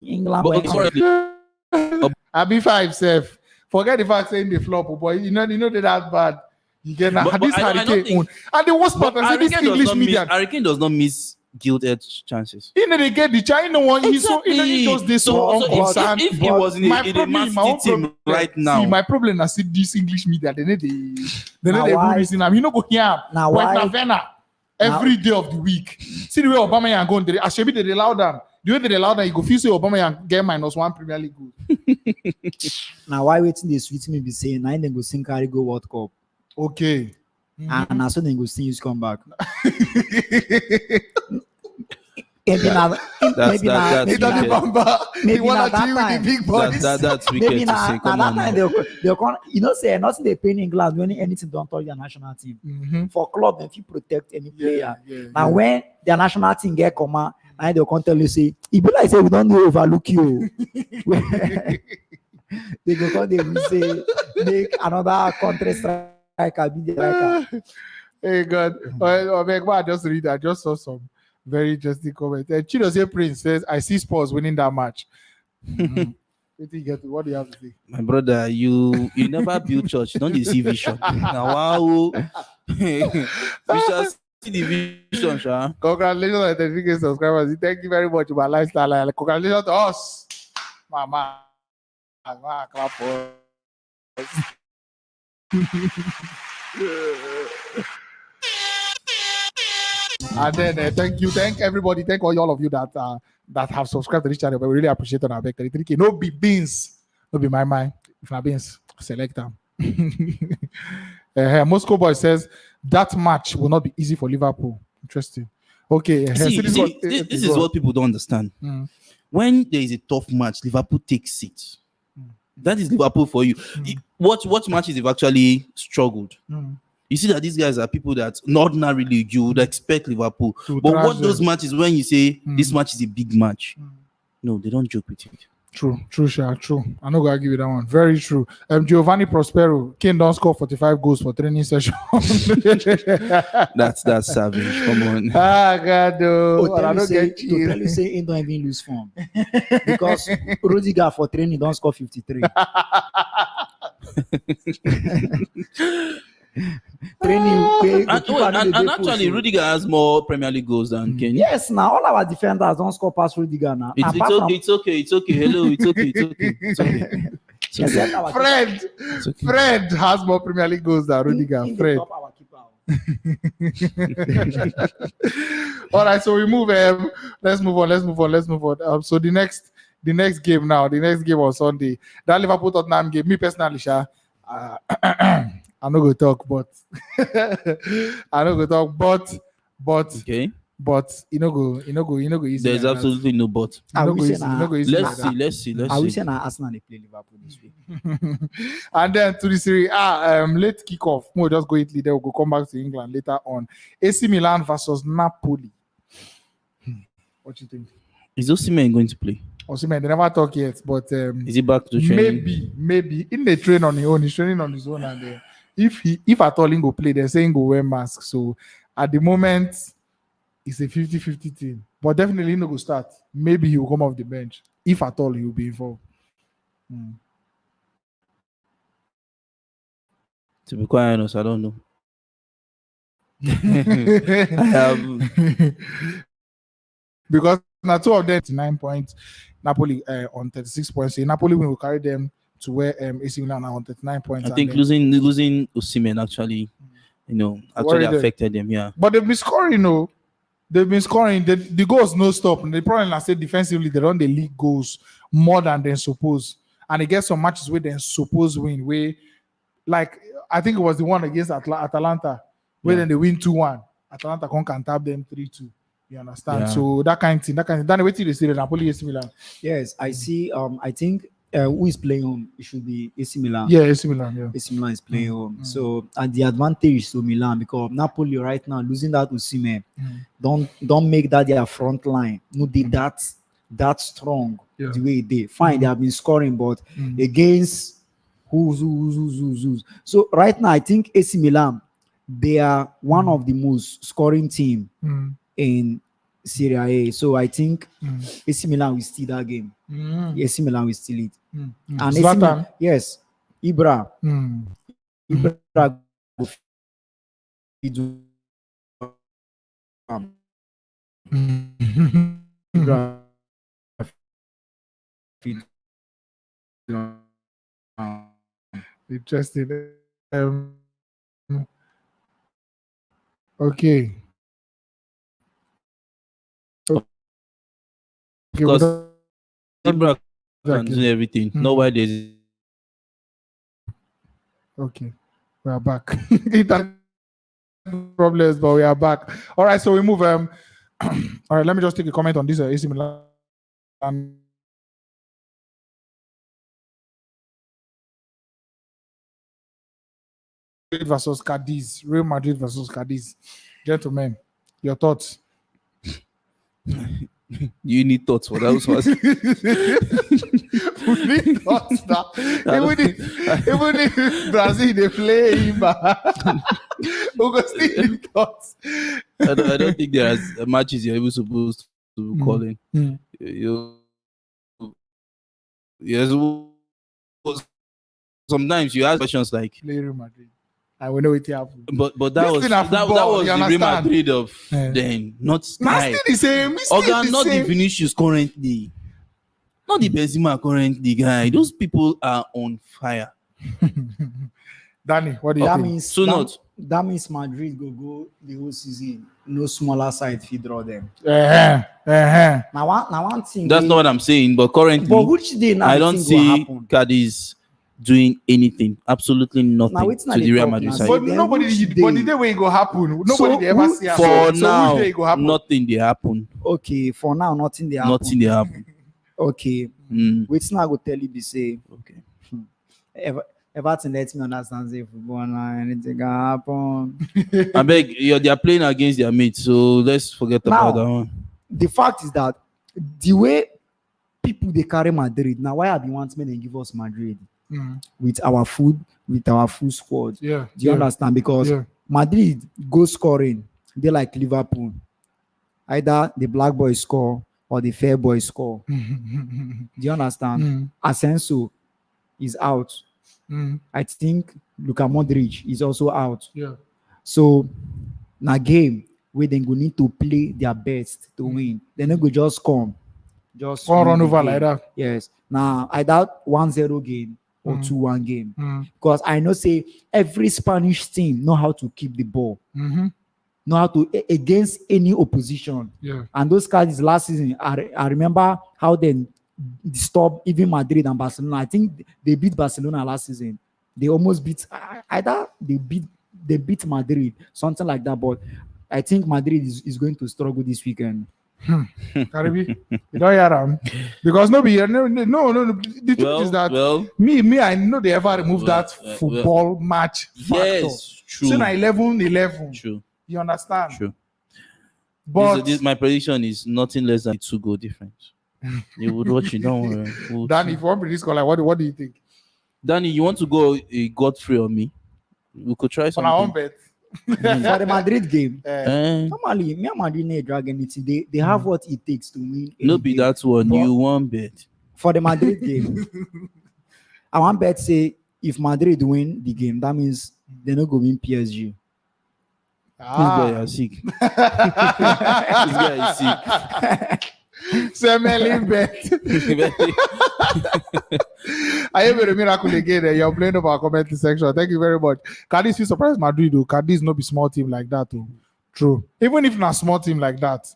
S3: England.
S2: But
S3: when-
S2: currently,
S1: I be 5 safe. Forget the fact saying the flop, boy. You know they're that bad. You get now
S2: But
S1: this
S2: I don't
S1: Hurricane
S2: think-
S1: own. And the worst part is this English media.
S2: Harry Kane does not miss gilt-edged chances.
S1: You know they get the China one. He's so he just this so
S2: So
S1: unconcerned.
S2: if he was in a Man
S1: my own
S2: City team
S1: problem-
S2: right now,
S1: See, my problem is see this English media. They need
S3: Now
S1: the
S3: why-
S1: reason. You know go here.
S3: Now
S1: But
S3: why-
S1: Navena every day of the week. See the way Obama and going. I should be they allow them. The way they allow them, you go feel say Obama and get -1 Premier League goal.
S3: Now why waiting they sweet me be saying now they go sing carry go World Cup
S1: Okay.
S3: and now so they go sing you come back. Maybe now,
S2: That's
S1: He done the
S2: wicked.
S1: bamba.
S3: Maybe
S1: He wanna
S3: na that
S1: deal with the
S3: time.
S1: big boys.
S2: That's
S3: maybe
S2: wicked to
S3: now
S2: say. Come
S3: that
S2: on.
S3: time
S2: now.
S3: they'll come. You know, say nothing they pay in England when anything don't touch their national team. For club, if you protect any player.
S1: yeah,
S3: Now when their national team get come out And they'll come tell you, say, it be like say we don't know overlook you. They go come, they will say, make another country striker be the striker.
S1: Hey God, I just read. I just saw some very interesting comment. Chidozie Prince says, "I see Spurs winning that match." What do you have to say?
S2: My brother, you never build church. You don't see vision. Now, wow. We shall see the vision, sha.
S1: Congratulations on the 30K subscribers. Thank you very much, my lifestyle. Congratulations to us, mama. Clap for us. And then thank everybody, thank all of you that have subscribed to this channel. But we really appreciate it on our back 33K. No be beans, no be my mind. If not beans, select them. Moscow boy says that match will not be easy for Liverpool. Interesting. Okay,
S2: this is what people don't understand. When there is a tough match, Liverpool takes it. That is Liverpool for you. What matches they've actually struggled. You see that these guys are people that ordinarily you would expect Liverpool. But what those matches when you say this match is a big match? No, they don't joke with it.
S1: True, Sha, true. I'm not gonna give you that one. Very true. Giovanni Prospero, Kane don't score 45 goals for training session.
S2: That's savage. Come on.
S1: God,
S3: tell you say he don't even lose form because Rudiger for training don't score 53.
S2: And actually, Rudiger has more Premier League goals than Kane.
S3: Yes, now all our defenders don't score past Rudiger now.
S2: It's okay. Hello, it's okay.
S1: Fred has more Premier League goals than Rudiger. Fred. All right, so we move. Let's move on. So the next game on Sunday, that Liverpool Tottenham game. Me personally, Sha, I'm not gonna talk, but
S2: okay.
S1: But you know go easy.
S2: There's absolutely no but. Let's see.
S3: I wish Arsenal they play Liverpool this week.
S1: And then to the Serie A, late kickoff. We'll just go Italy. Then we'll come back to England later on. AC Milan versus Napoli. What you think?
S2: Is Osimhen going to play?
S1: Osimhen, they never talk yet, but
S2: is he back to training?
S1: Maybe in the train on his own. He's training on his own, and if at all he go play, they're saying go wear mask. So at the moment, it's a 50-50 thing. But definitely he no go start. Maybe he will come off the bench. If at all he will be involved.
S2: To be quite honest, I don't know. I have
S1: because now two of them 9 points, Napoli on 36 points. So Napoli will carry them to where AC Milan are on 39 points.
S2: I think losing Osimhen actually, affected them. Yeah,
S1: but they've been scoring. They've been scoring. The goals no stop. And the problem I said defensively, they run the league goals more than they're supposed. And they get some matches where they're supposed win. Where, like, I think it was the one against Atalanta, where then they win 2-1. Atalanta can tap them 3-2. You understand? Yeah. So that kind of thing. Dani, wait till they see the Napoli AC Milan.
S3: Yes, I see. I think who is playing home? It should be AC Milan.
S1: Yeah, AC Milan. Yeah.
S3: AC Milan is playing home. So and the advantage to Milan because Napoli right now losing that Osimhen, don't make that their front line. No, they that strong the way they fine. They have been scoring, but against who's. So right now, I think AC Milan they are one of the most scoring team in Serie A. So I think AC Milan will steal that game. AC Milan will steal it. And
S1: Zlatan?
S3: Yes, Ibra. Ibra
S1: Interesting. Okay.
S2: Because Ibra can do everything. No why there's
S1: okay. We are back. Problems, but we are back. All right, so we move. All right, let me just take a comment on this AC Milan versus Cadiz. Real Madrid versus Cadiz. Gentlemen, your thoughts?
S2: You need thoughts for those ones.
S1: We need thoughts now. Even if Brazil they play him, we go still need thoughts.
S2: I don't think there are matches you're even supposed to call in. Yes, sometimes you ask questions like
S1: Play Real Madrid. I will know it happened.
S2: but that was
S1: football,
S2: the Real Madrid of then, not
S1: Man, still the same. Still the
S2: not
S1: same.
S2: the Vinicius currently, not the Benzema currently, guy. Those people are on fire.
S1: Danny, what do you
S3: That
S1: think?
S3: means that means Madrid go the whole season. No smaller side if you draw them. Now one thing.
S2: That's not what I'm saying, but currently,
S3: But which day now
S2: I
S3: the
S2: don't
S3: thing
S2: see
S3: will happen?
S2: Cadiz doing anything, absolutely
S3: Now,
S2: nothing
S3: it's not
S2: to
S3: the
S2: the Real
S3: talk
S2: Madrid
S3: now.
S2: side.
S1: But
S3: Then
S1: nobody,
S3: which
S1: but the
S3: day?
S1: day when it go happen, nobody
S3: So
S1: they ever
S3: who-
S1: see.
S2: For
S1: so
S2: now,
S1: which day it go happen?
S2: nothing they happen.
S3: Okay, for now nothing they happen.
S2: Nothing they happen.
S3: Okay, wait now I go tell you be say.
S2: Okay.
S3: Everton let me understand say football now anything can happen.
S2: I beg, they are playing against their mates, so let's forget
S3: Now,
S2: about that one.
S3: The fact is that the way people they carry Madrid now, why I be want men and give us Madrid with our full squad?
S1: Yeah.
S3: Do you understand? Because Madrid go scoring, they like Liverpool. Either the black boys score or the fair boys score. Do you understand? Asensio is out. I think Luka Modric is also out.
S1: Yeah.
S3: So na game where they go need to play their best to win. They no go just come. Just
S1: Or
S3: win
S1: run
S3: the
S1: over
S3: game.
S1: like that.
S3: Yes. Now either 1-0 game or 2-1 game. Because I know say every Spanish team know how to keep the ball. Know how to against any opposition.
S1: Yeah.
S3: And those guys last season, I remember how they disturbed even Madrid and Barcelona. I think they beat Barcelona last season. They almost beat either they beat Madrid, something like that. But I think Madrid is going to struggle this weekend.
S1: Karibi, you don't hear them because no. The truth is that me, I know they ever remove that football match factor.
S2: Yes, true.
S1: So now 11.
S2: True.
S1: You understand?
S2: True.
S1: But
S2: this my prediction is nothing less than 2 goal difference. You would watch it, don't worry.
S1: Danny, if you want to this call, like, what do you think?
S2: Danny, you want to go Godfrey on me? We could try
S1: On
S2: something.
S1: our own bet.
S3: For the Madrid game,
S2: Eh,
S3: normally me and Madrid need drag anything. They have what it takes to win.
S2: no
S3: any
S2: be
S3: game.
S2: that one.
S3: But
S2: You want bet.
S3: for the Madrid game, I want bet say if Madrid win the game, that means they not go win PSG.
S2: This boy is sick. This guy is sick.
S1: Semelin bet. I am a miracle again. You're playing over our comment section. Thank you very much. Cadiz feel surprised Madrid though. Cadiz no be small team like that too. True. Even if not small team like that,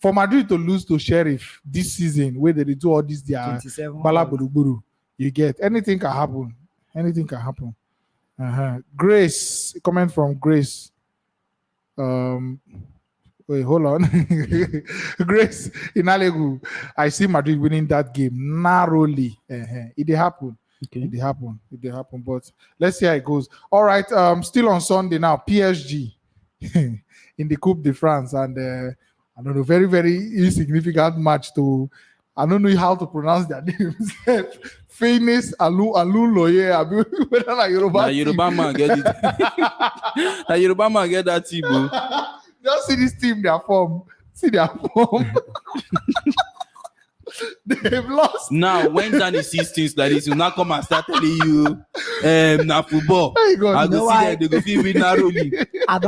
S1: for Madrid to lose to Sheriff this season, where they do all this, their
S3: 27
S1: balaburu, you get anything can happen. Anything can happen. Grace, comment from Grace. Wait, hold on. Grace in Alegu. I see Madrid winning that game narrowly. It did happen.
S2: Okay.
S1: It did happen. But let's see how it goes. All right. Still on Sunday now. PSG in the Coupe de France, and I don't know, very, very insignificant match to. I don't know how to pronounce their names. Famous Alu Loye. Whether like
S2: Yoruba man get it. Na Yoruba man get that team, bro.
S1: Just see this team, their form. See their form. They've lost.
S2: Now, when Dani sees things like this, he'll not come and start telling you, na football.
S1: Hey, God,
S2: I
S3: you know
S2: go see
S3: why?
S2: them, they go feel me narrowly.
S3: I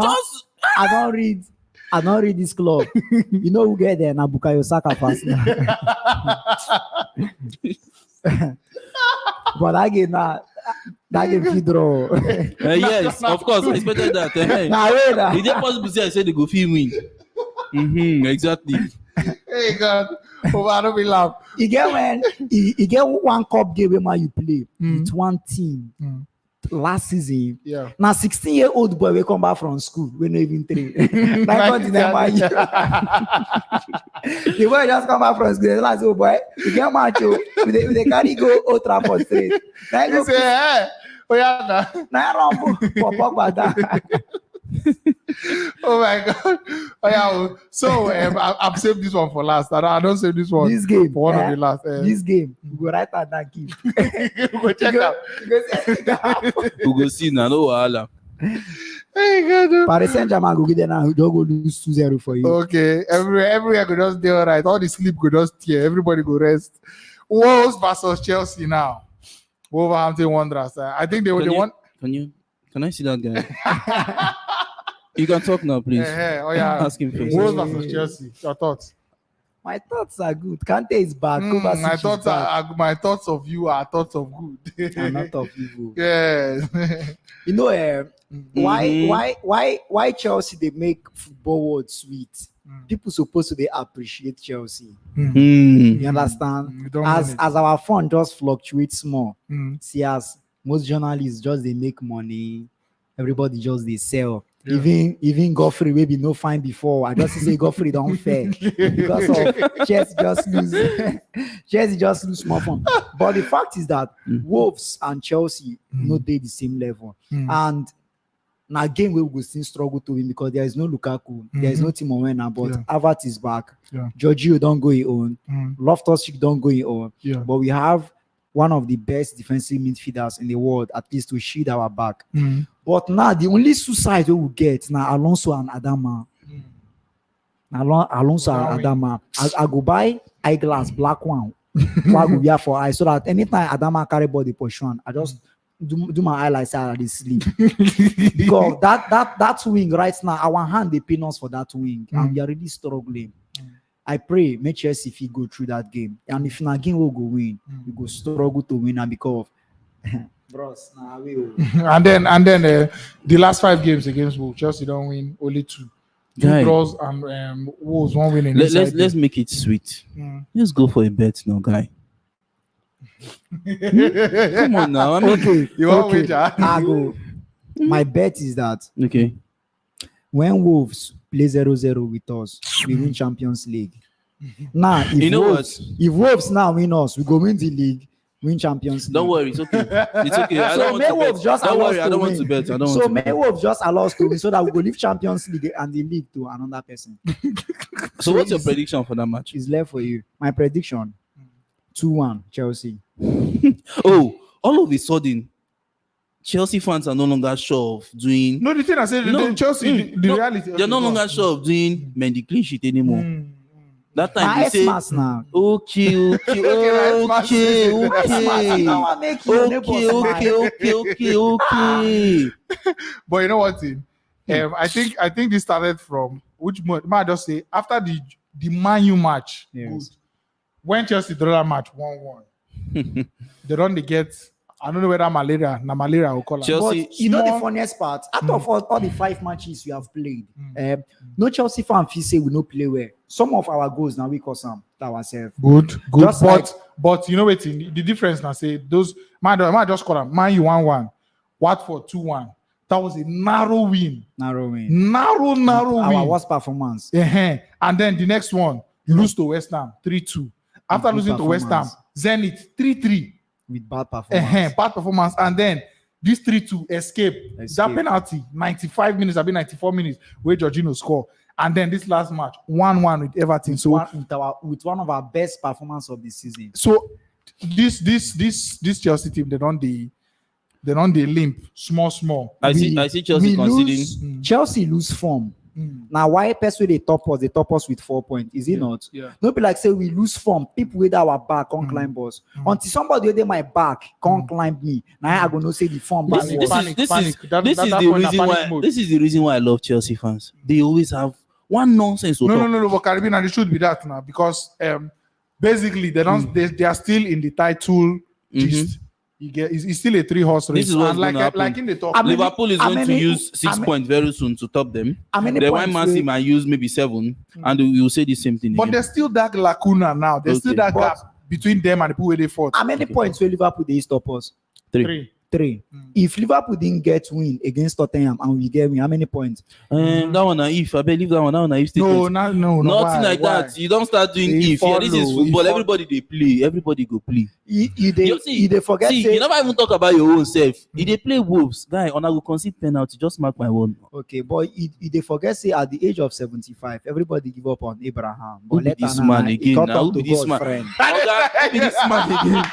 S3: don't read this club. You know who get there? Na Bukayo Saka first. But that game fit draw.
S2: Yes, of course, I expected that.
S3: Nah, wait, nah.
S2: Is it possible to say I said they go feel win? Exactly.
S1: Hey, God. Oh, I don't be laugh.
S3: You get when you get one cup game where you play with one team last season.
S1: Yeah.
S3: Now 16-year-old boy will come back from school. We no even train. The boy just come back from school. Like, oh boy, you get match. They carry go Old Trafford straight.
S1: You say, hey, oh yeah,
S3: Now run for Pogba.
S1: Oh my god. Oh, yeah. So I've saved this one for last. I don't save this one.
S3: This game,
S1: for one of the last.
S3: this game, we go right at that game.
S1: Go check out.
S2: We go see now, no wahala.
S1: Hey god.
S3: Paris Saint-Germain go get there now. Don't go lose 2-0 for you.
S1: Okay, everywhere could just do all right. All the sleep could just tear. Everybody go rest. Wolves versus Chelsea now. Wolverhampton Wanderers. I think they were the one.
S2: Can I see that guy? You can talk now, please.
S1: Oh yeah.
S2: Ask him first.
S1: Wolves versus Chelsea. Your thoughts?
S3: My thoughts are good. Kante is back.
S1: My thoughts are my thoughts of you are thoughts of good.
S3: are not of evil.
S1: Yes.
S3: You know, why Chelsea they make football world sweet? People supposed to they appreciate Chelsea. You understand? As our fund just fluctuates more. See, as most journalists just they make money, everybody just they sell. Yeah. Even Godfrey will be no fine before. I just say Godfrey don't fair because of Chelsea just lose more fun. But the fact is that Wolves and Chelsea no they the same level. And now game we will still struggle to win because there is no Lukaku, there is no Timo Werner, but Havertz is back. Jorginho don't go his own. Loftus-Cheek don't go his own. But we have one of the best defensive midfielders in the world, at least to shield our back. But now the only suicide we will get now Alonso and Adama. Alonso and Adama. I go buy eyeglass, black one. What go be for eye so that anytime Adama carry body position, I just do my highlights out of the sleep. Because that wing right now, our hand they pin us for that wing, and we are really struggling. I pray make Chelsea if he go through that game, and if na game will go win, we go struggle to win, and because bros, nah, we will.
S1: and then the last 5 games against Wolves, Chelsea don't win, only 2 draws and Wolves 1 win.
S2: Let's make it sweet. Let's go for a bet now, guy. Come on now. I mean,
S3: Okay,
S1: you want wager?
S3: I go. My bet is that
S2: okay.
S3: when Wolves play 0-0 with us, we win Champions League. Now, if
S2: You know
S3: Wolves, if Wolves now win us, we go win the league, win Champions League.
S2: Don't worry, it's okay. It's okay. I don't want to bet. Don't worry, I don't want to bet. I don't want
S3: So
S2: to bet.
S3: may Wolves just allow us to win so that we go leave Champions League and the league to another person.
S2: So what's your prediction for that match?
S3: It's left for you. My prediction: 2-1 Chelsea.
S2: Oh, all of a sudden, Chelsea fans are no longer sure of doing.
S1: No, the thing I said,
S2: No,
S1: Chelsea, the
S2: no,
S1: reality.
S2: They're no longer sure of doing the clean sheet anymore. That time
S3: My
S2: they say,
S3: Xmas now.
S2: okay.
S1: But you know what? I think this started from which month? Might just say after the Man U match.
S3: Yes.
S1: Good. When Chelsea draw that match 1-1, they don't get. I don't know whether malaria will call it.
S2: Chelsea-
S3: But you know the funniest part? Out of all the 5 matches we have played, no Chelsea fan feel say we no play well. Some of our goals now we cause them ourselves.
S1: Good.
S3: Just
S1: But you know what? The difference now say those might just call them Man U 1-1, Watford 2-1. That was a narrow win.
S3: Narrow win.
S1: Narrow
S3: Our
S1: win.
S3: worst performance.
S1: And then the next one, you lose to West Ham 3-2. After
S3: Good
S1: losing to West Ham,
S3: performance.
S1: Zenit 3-3.
S3: With bad performance.
S1: Bad performance. And then this 3-2 escape. That penalty, 95 minutes, 94 minutes, where Jorginho score. And then this last match, 1-1 with Everton. So
S3: with one of our best performance of the season.
S1: So this Chelsea team, they don't limp small.
S2: I see Chelsea conceding.
S3: Chelsea lose form. Now why person they top us with 4 points, is it not? Don't be like say we lose form, people with our back can't climb us until somebody with my back can't climb me. Now I gonna say the form
S2: This is the reason why I love Chelsea fans. They always have one nonsense to talk.
S1: No, but Karibi, now it should be that now because basically they are still in the title gist. It's still a 3-horse race.
S2: This is what's
S1: and
S2: going to happen.
S1: like in the top.
S2: Liverpool is going to use 6 points very soon to top them. The one Man City might use maybe 7, and we will say the same thing.
S1: But there's still that lacuna now. There's still that gap between them and the people where they fought.
S3: How many points will Liverpool they stop us?
S2: 3.
S3: 3. If Liverpool didn't get win against Tottenham and we get win, how many points?
S2: That one if I believe that one if
S1: No,
S2: statement.
S1: no,
S2: Nothing
S1: why,
S2: like
S1: why?
S2: that. You don't start doing
S1: He
S2: if. Yeah, this is
S1: follow, he
S2: football.
S1: follow.
S2: Everybody they play. Everybody go play.
S3: They forget
S2: See,
S3: say,
S2: you never even talk about your own self. If they play Wolves, guy, on I will concede penalty. Just mark my word.
S3: okay, but they forget say at the age of 75, everybody give up on Abraham.
S2: Who
S3: But
S2: be this man again? Now, who be this man?
S3: Friend.
S2: Oga, who be this man again?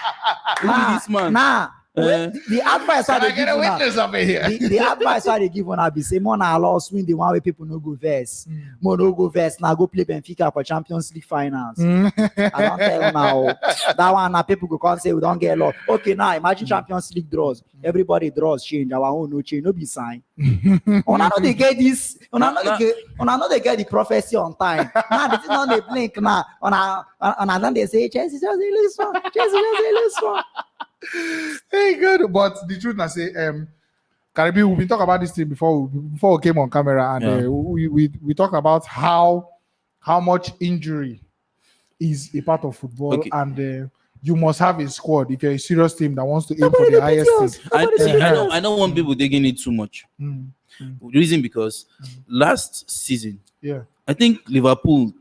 S2: Who be this man?
S3: The advice I
S1: Can I
S3: they
S1: get
S3: give
S1: a
S3: una,
S1: witness over here?
S3: the advice I they give una be say more na lost win the one way people no go verse. More no go verse now go play Benfica for Champions League finals. I don't tell you now. That one now people go come say we don't get lost. Okay, now imagine Champions League draws. Everybody draws change. Our own no change. No be sign. Una know they get this. Una know they get the prophecy on time. Now this is not the blink now. Una then they say Chelsea just lose one. Chelsea just lose one.
S1: Hey, good. But the truth I say, Karibi, we've been talking about this thing before we came on camera, and we talk about how much injury is a part of football,
S2: Okay.
S1: and you must have a squad if you're a serious team that wants to aim for the highest thing.
S2: I don't want people digging it too much. The reason because last season,
S1: Yeah.
S2: I think Liverpool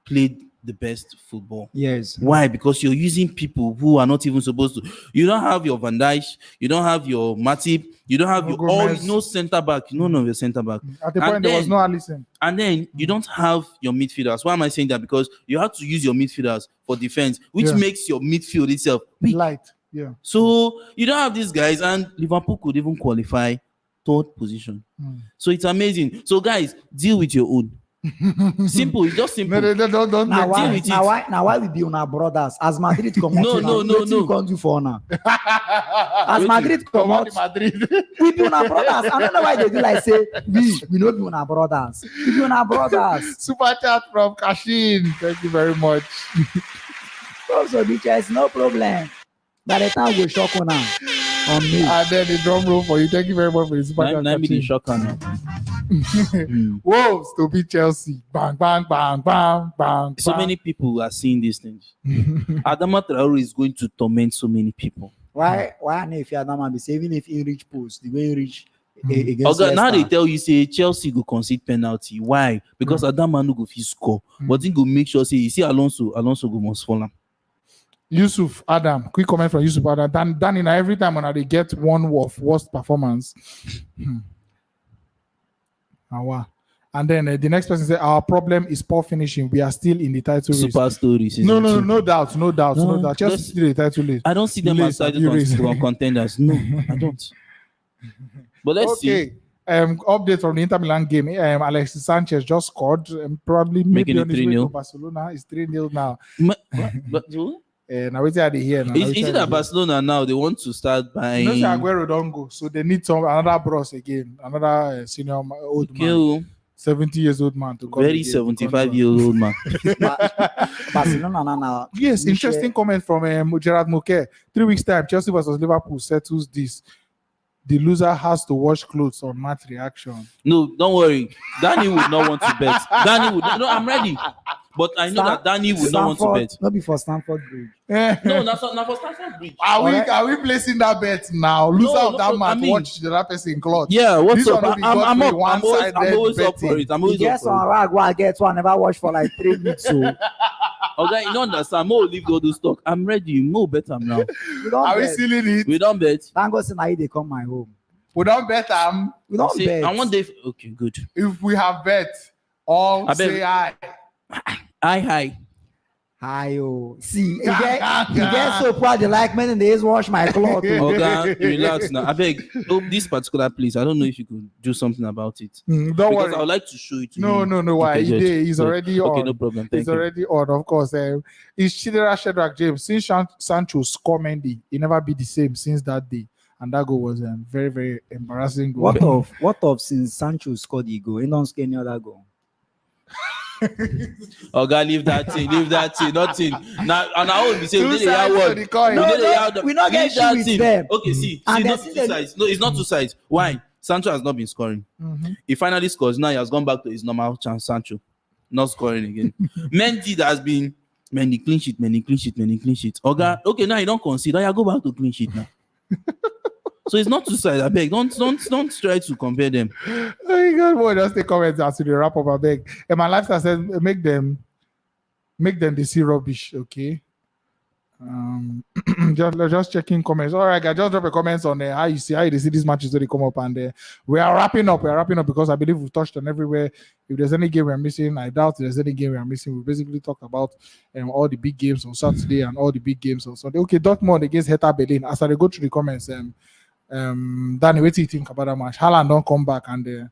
S2: played the best football.
S3: Yes.
S2: Why? Because you're using people who are not even supposed to. You don't have your Van Dijk, you don't have your Matip, you don't have
S1: No
S2: your
S1: Gomez.
S2: no center back, none of your center back.
S1: At the
S2: And
S1: point, there was
S2: then-
S1: no Alisson.
S2: And then you don't have your midfielders. Why am I saying that? Because you have to use your midfielders for defense, which
S1: Yeah.
S2: makes your midfield itself weak.
S1: Light. Yeah.
S2: So you don't have these guys, and Liverpool could even qualify third position. So it's amazing. So guys, deal with your own. Simple. It's just simple.
S1: No, don't.
S3: Now
S2: deal
S3: why?
S2: with
S3: Now
S2: it.
S3: why? Now why we be on our brothers? As Madrid come
S2: No,
S3: out,
S2: no,
S3: wetin
S2: no.
S3: you can't do for now. As
S2: Wait,
S3: Madrid come out,
S1: Madrid.
S3: we be on our brothers. I don't know why they do like say we no be on our brothers. We be on our brothers.
S1: Super chat from Kashin. Thank you very much.
S3: Also, bitches, no problem. By the time we shock on now, on me.
S1: And then the drum roll for you. Thank you very much for the super chat.
S2: Nine be the
S1: Kashin.
S2: shocker now.
S1: Wolves to beat Chelsea. Bang, bang, bang, bang, bang.
S2: So
S1: bang.
S2: many people are seeing these things. Adama Traore is going to torment so many people.
S3: Why if you Adama be saving if he reach post the way he reach against
S2: Okay, now they
S3: Leicester?
S2: tell you say Chelsea go concede penalty. Why? Because Adama no go fit score, but he go make sure say you see Alonso go must fall am.
S1: Yusuf Adam, quick comment from Yusuf Adam. Dani, now every time when they get one of worst performance. And then the next person said, our problem is poor finishing. We are still in the title race.
S2: Super story. season
S1: No,
S2: two.
S1: no doubt. Chelsea
S2: just-
S1: still in the title race.
S2: I don't see them as title contenders. No, I don't. But let's see.
S1: Okay. Update from the Inter Milan game. Alexis Sanchez just scored. Probably maybe
S2: Making it
S1: on his way
S2: 3-0.
S1: to Barcelona. It's 3-0 now.
S2: But who?
S1: Now we are here now.
S2: Is it that Barcelona now they want to start buying?
S1: You know, Aguero don't go, so they need another bros again, another senior old man,
S2: Okay,
S1: 70 years old man to come.
S2: very
S1: again, to come
S2: 75-year-old man.
S3: Barcelona now.
S1: Yes, interesting comment from Gerard Moquet. 3 weeks time, Chelsea versus Liverpool settles this. The loser has to wash clothes on match reaction.
S2: No, don't worry. Danny would not want to bet. Danny would. No, I'm ready. But I know that Danny would not want to bet.
S3: Not before Stamford Bridge.
S2: No, not for Stamford Bridge.
S1: Are we placing that bet now? Loser
S2: No,
S1: of that
S2: no,
S1: match,
S2: I mean-
S1: watch the other person clothes.
S2: Yeah, what's
S1: This
S2: up?
S1: one will be
S2: I'm
S1: Godfrey
S2: up. I'm always up
S1: betting.
S2: for it. I'm always
S3: You
S2: up
S3: get
S2: for
S3: some
S2: it.
S3: rag I get one, never watch for like 3 weeks. So
S2: Okay, you don't understand. Mo leave all those talk. I'm ready. Mo bet am now.
S3: we don't
S1: Are we
S3: bet.
S1: sealing it?
S2: We don't bet.
S3: Thank God say now they come my home.
S1: We don't bet them.
S3: We don't
S2: See,
S3: bet.
S2: I want they. Okay, good.
S1: If we have bet, all
S2: I bet-
S1: say aye.
S2: Hi.
S3: Ayo. See, you get so proud they like men and they just wash my clothes. oh.
S2: Okay, relax now. I beg. Oh, this particular place. I don't know if you could do something about it.
S1: Don't
S2: Because
S1: worry.
S2: I would like to show it to
S1: No,
S2: you.
S1: why?
S2: Okay, judge.
S1: He's
S2: Good.
S1: already
S2: Okay,
S1: on.
S2: no problem. Thank
S1: He's
S2: you.
S1: already on, of course. Is Chidera Shedrack James. Since Sancho scored Mendy, he never be the same since that day. And that goal was a very, very embarrassing goal.
S3: What of since Sancho scored the goal? He don't score any other goal.
S2: Oh God, leave that thing, nothing. Now, and I will be saying,
S1: Two
S2: we did the
S1: sides
S2: yard
S1: to
S2: word.
S1: the coin.
S3: We not get
S2: Leave that
S3: shit with
S2: thing.
S3: them.
S2: Okay, see,
S3: And
S2: not
S3: they
S2: two
S3: say
S2: sides. No, it's not two sides. Why? Sancho has not been scoring. He finally scores. Now he has gone back to his normal chance. Sancho, not scoring again. Mendy has been many clean sheet. Okay, now you don't concede. Now you go back to clean sheet now. So it's not two sides. I beg. Don't try to compare them.
S1: Oh my God, boy, just take comments as we wrap up. I beg. And my lifestyle says make them they see rubbish. Okay. Just checking comments. All right, guys, just drop a comments on how you see these matches when they come up, and we are wrapping up. Because I believe we've touched on everywhere. If there's any game we're missing, I doubt there's any game we're missing. We basically talk about all the big games on Saturday and all the big games on Sunday. Okay, Dortmund against Hertha Berlin. As I go through the comments, Dani, what do you think about that match? Haaland don't come back, and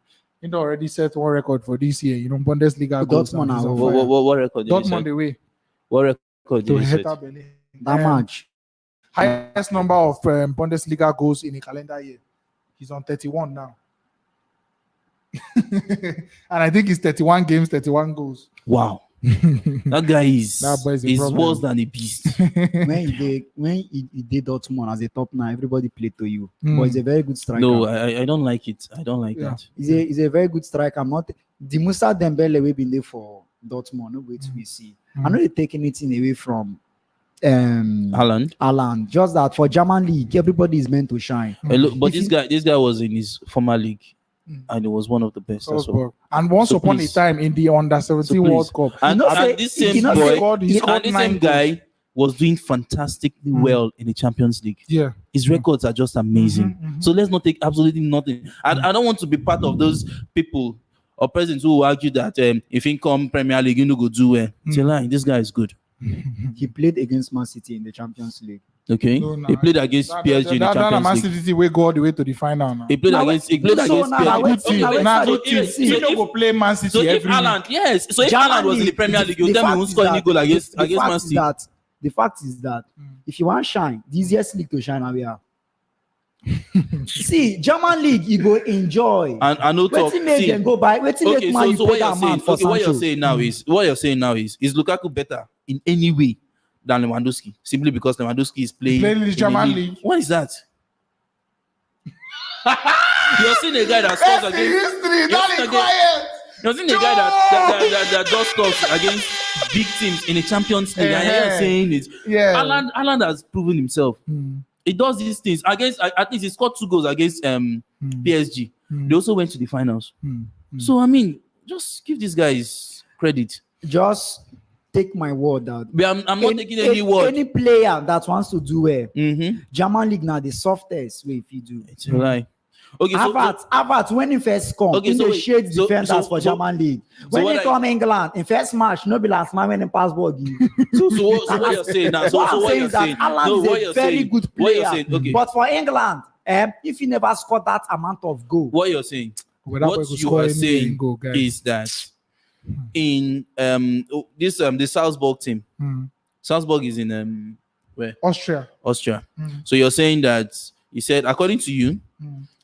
S1: already set one record for this year. Bundesliga goals.
S2: Dortmund, what record?
S1: Dortmund away.
S2: What record did you set?
S1: Hertha Berlin.
S3: That match.
S1: Highest number of Bundesliga goals in a calendar year. He's on 31 now. And I think it's 31 games, 31 goals.
S2: Wow. That guy is worse than a beast.
S3: when he did Dortmund as a top 9, everybody played to you. But he's a very good striker.
S2: No, I don't like it. I don't like that.
S3: He's a very good striker. I'm not the Musa Dembele we've been there for Dortmund. No wait we see. I know they're taking anything away from Haaland. Just that for German league, everybody is meant to shine.
S2: Look, but this guy was in his former league, and it was one of the best as well.
S1: And once upon a time in the under-17 World Cup,
S2: and this same guy was doing fantastically well in the Champions League.
S1: Yeah,
S2: his records are just amazing. So let's not take absolutely nothing. I don't want to be part of those people or persons who argue that if he come Premier League, you know, go do well. This guy is good.
S3: He played against Man City in the Champions League.
S2: Okay, he played against PSG in the Champions
S1: Man
S2: League.
S1: City will go all the way to the final now.
S2: He played against PSG.
S1: He don't go play Man City.
S2: So if Haaland was in the Premier League, you tell me who's scoring any goal against Man City.
S3: The fact is that if you want to shine, the easiest league to shine now we are. See, German league you go enjoy.
S2: And I know talk.
S3: Make them go by. So what
S2: you're saying now is Lukaku better in any way than Lewandowski, simply because Lewandowski is playing
S1: in the German league.
S2: What is that? You're seeing a guy that scores against You're seeing a guy that does stuff against big teams in the Champions League. And you're saying it. Haaland has proven himself. He does these things against. At least he scored 2 goals against PSG. They also went to the finals. So I mean, just give these guys credit.
S3: Just take my word that
S2: I'm not taking any word.
S3: Any player that wants to do well, German league now the softest way if you do.
S2: It's a lie. Okay,
S3: Havertz when he first come, in the shade defenders for German league. When he come England, in first match, no be last man when he pass ball give.
S2: So what you're saying now? So what you're saying?
S3: Alan is a very good player. But for England, if he never scored that amount of goal,
S2: what you're saying? What you are saying is that in the Salzburg team, Salzburg is in where?
S1: Austria.
S2: So you're saying that he said, according to you,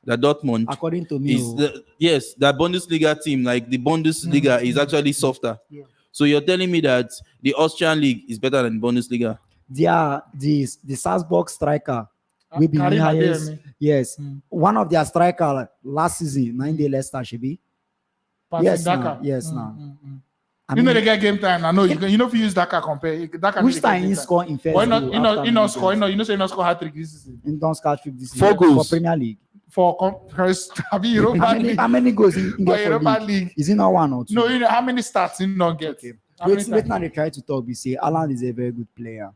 S2: that Dortmund,
S3: according to me,
S2: that Bundesliga team, like the Bundesliga, is actually softer. Yeah. So you're telling me that the Austrian league is better than Bundesliga?
S3: The Salzburg striker will be highest. Yes, one of their striker last season, 9-day Leicester should be. Yes, now.
S1: You know they get game time. I know you know if you use Daka compare.
S3: Which time he score in first?
S1: Why not? You know score. You know say not score hat-trick this season.
S3: He don't score hat-trick this season.
S2: 4 goals
S3: for Premier League.
S1: For Europa League.
S3: How many goals he get for
S1: Europa League?
S3: Is it not 1 or 2?
S1: No, you know how many starts he don't get. Okay.
S3: Wait now they try to talk. We say Haaland is a very good player.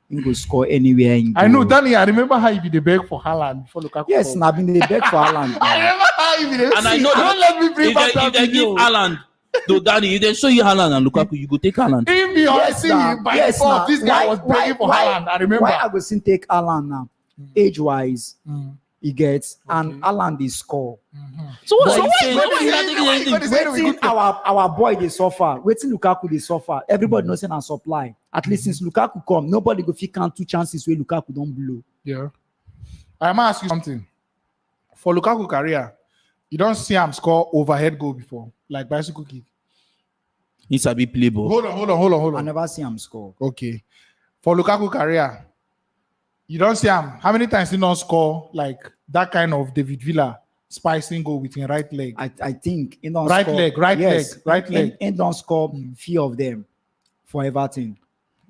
S3: He can score anywhere.
S1: I know, Dani. I remember how you be the beg for Haaland before Lukaku.
S3: Yes, I've been the beg for Haaland.
S1: I remember how you be the.
S2: And I know
S1: don't let me bring back that
S2: video. If they give Haaland to Dani, if they show you Haaland and Lukaku, you go take Haaland.
S1: Even be honest, this guy was begging for Haaland. I remember.
S3: Why I go still take Haaland now? Age-wise, he gets and Haaland is score.
S2: So what?
S3: Waiting our boy they suffer. Waiting Lukaku they suffer. Everybody knows and supply. At least since Lukaku come, nobody go fit count 2 chances where Lukaku don't blow.
S1: Yeah. I might ask you something. For Lukaku career, you don't see him score overhead goal before, like bicycle kick.
S2: He's a big play ball.
S1: Hold on.
S3: I never see him score.
S1: Okay. For Lukaku career, you don't see him. How many times he don't score like that kind of David Villa spicing goal with his right leg?
S3: I think he don't
S1: right
S3: score.
S1: Right leg.
S3: He don't score few of them for Everton.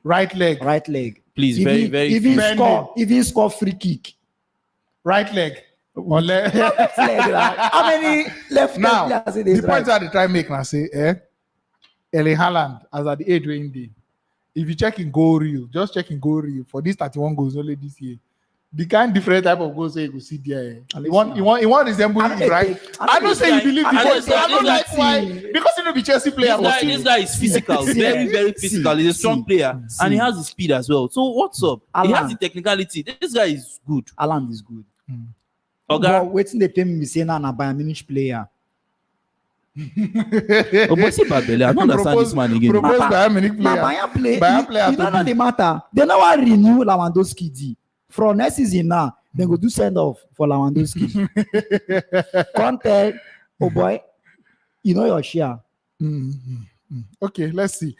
S1: Right leg.
S2: Please, even
S3: score free kick.
S1: Right leg. Or le-
S3: Left leg, like, how many left
S1: now,
S3: players in
S1: the
S3: this
S1: point
S3: right?
S1: that they try make now say, Erling Haaland, as at the age where he, if you check in goal reel, just check in goal reel for these 31 goals only this year. The kind different type of goals you go see there. You want resemble him, right? I don't say you believe the point, but I don't like why because you know be Chelsea player.
S2: This guy is physical, very, very physical. He's a strong player, and he has the speed as well. So what's up? He has the technicality. This guy is good.
S3: Haaland is good.
S2: Okay.
S3: But waiting the time me say now Bayern Munich player.
S2: Oh, but see bad belly. I don't understand this man again.
S1: Propose Bayern Munich player.
S3: Bayern play.
S1: Bayern player
S3: You don't
S1: to
S3: know
S1: be.
S3: the matter. They now want renew Lewandowski D. From next season now, they go do send off for Lewandowski. Conte, oh boy, you know your share.
S1: Okay, let's see.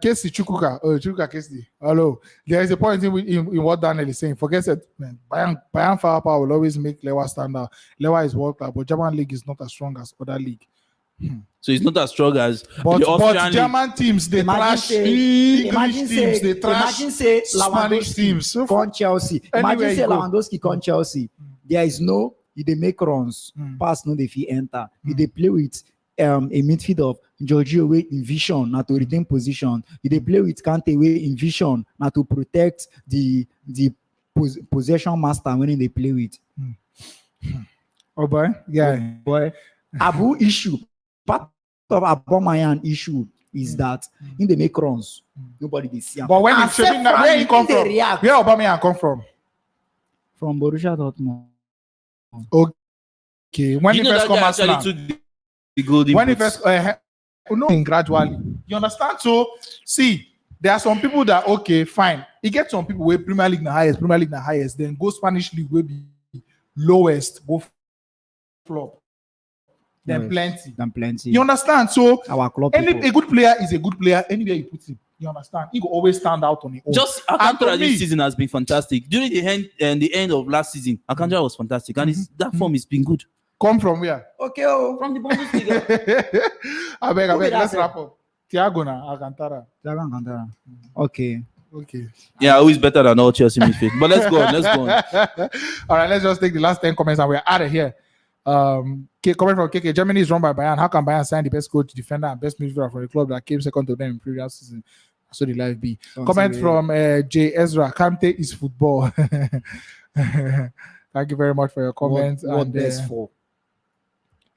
S1: Casey Chukuka. Oh, Chukuka Casey. Hello. There is a point in what Daniel is saying. Forget it, man. Bayern firepower will always make Lewa stand out. Lewa is world class, but German league is not as strong as other league.
S2: So it's not as strong as
S1: But
S2: the Austrian league.
S1: German teams they trash English teams. They trash Spanish teams.
S3: Con Chelsea.
S1: Anywhere
S3: Imagine
S1: you
S3: say
S1: go.
S3: Lewandowski con Chelsea. There is no, they make runs, pass no, if he enter. They play with a midfield of Giorgio way in vision, not to retain position. They play with Kante way in vision, not to protect the possession master when they play with.
S1: Oh boy, yeah.
S3: Boy, Abu issue. Part of Aubameyang issue is that in the make runs, nobody they see him.
S1: But when
S3: Except
S1: where he come
S3: they
S1: from?
S3: react.
S1: Where Aubameyang come from?
S3: From Borussia Dortmund.
S1: Okay, when
S2: You
S1: he
S2: know
S1: first
S2: that
S1: come
S2: guy
S1: as
S2: actually took the golden
S1: when he
S2: boots.
S1: first no gradually. You understand? So see, there are some people that okay, fine. You get some people where Premier League the highest, then go Spanish League will be lowest, go flop. Then plenty. You understand? So
S3: Our club
S1: a
S3: people.
S1: good player is a good player anywhere you put him. You understand? He will always stand out on his own.
S2: Just
S1: And
S2: Alcantara
S1: to
S2: this
S1: me-
S2: season has been fantastic. During the end of last season, Alcantara was fantastic, and that form has been good.
S1: Come from where?
S3: Okay, oh.
S2: From the Bundesliga.
S1: I beg,
S3: Who be that
S1: let's
S3: say?
S1: wrap up. Thiago na Alcantara.
S3: Okay.
S1: Okay.
S2: Yeah, always better than all Chelsea midfield. But let's go on.
S1: All right, let's just take the last 10 comments and we're out of here. Coming from KK, Germany is run by Bayern. How can Bayern sign the best coach, defender, and best midfielder for the club that came second to them in previous season? So the life be. Comment from J. Ezra. Kante is football. Thank you very much for your comments.
S3: What best for?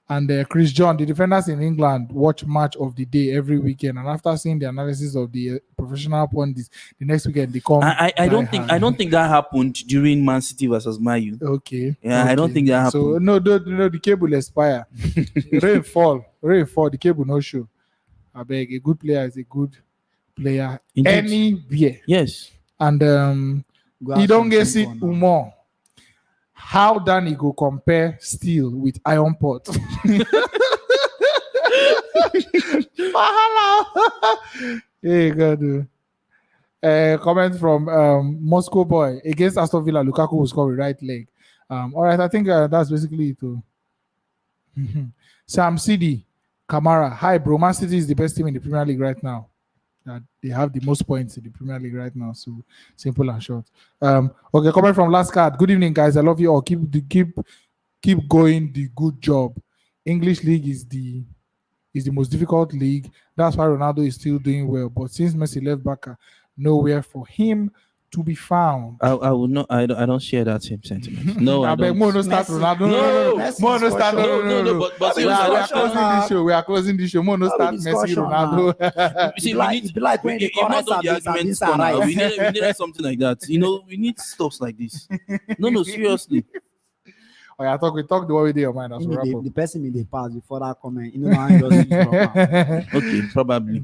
S1: And Chris John, the defenders in England watch match of the day every weekend, and after seeing the analysis of the professional pundits, the next weekend they come.
S2: I don't think that happened during Man City versus Man U.
S1: Okay.
S2: Yeah,
S1: okay.
S2: I don't think that happened.
S1: So no, the cable expire. rain fall, the cable no show. I beg, a good player is a good player
S2: Indeed.
S1: anywhere.
S2: Yes.
S1: And you don't get see Umo. How Dani go compare steel with iron pot? Hey, God. Comment from Moscow boy against Aston Villa. Lukaku will score with right leg. All right, I think that's basically it. Too. Sam CD Kamara. Hi, bro. Man City is the best team in the Premier League right now. They have the most points in the Premier League right now. So simple and short. Okay, coming from last card. Good evening, guys. I love you all. Keep going. The good job. English league is the most difficult league. That's why Ronaldo is still doing well. But since Messi left back, nowhere for him to be found.
S2: I will not. I don't share that same sentiment. No, I
S1: beg,
S2: don't.
S1: Mo no start Ronaldo. No.
S2: But
S1: We are closing this show. We are closing this show. Mo no start Messi Ronaldo.
S2: You see,
S3: when the
S2: you not
S3: corners
S2: on
S3: are
S2: the argument corner. We needed something like that. We need stuff like this. No, seriously.
S1: Oh, yeah, talk the way with your mind. As we wrap up.
S3: The person in the past before that comment, you know, I just
S2: Okay, probably.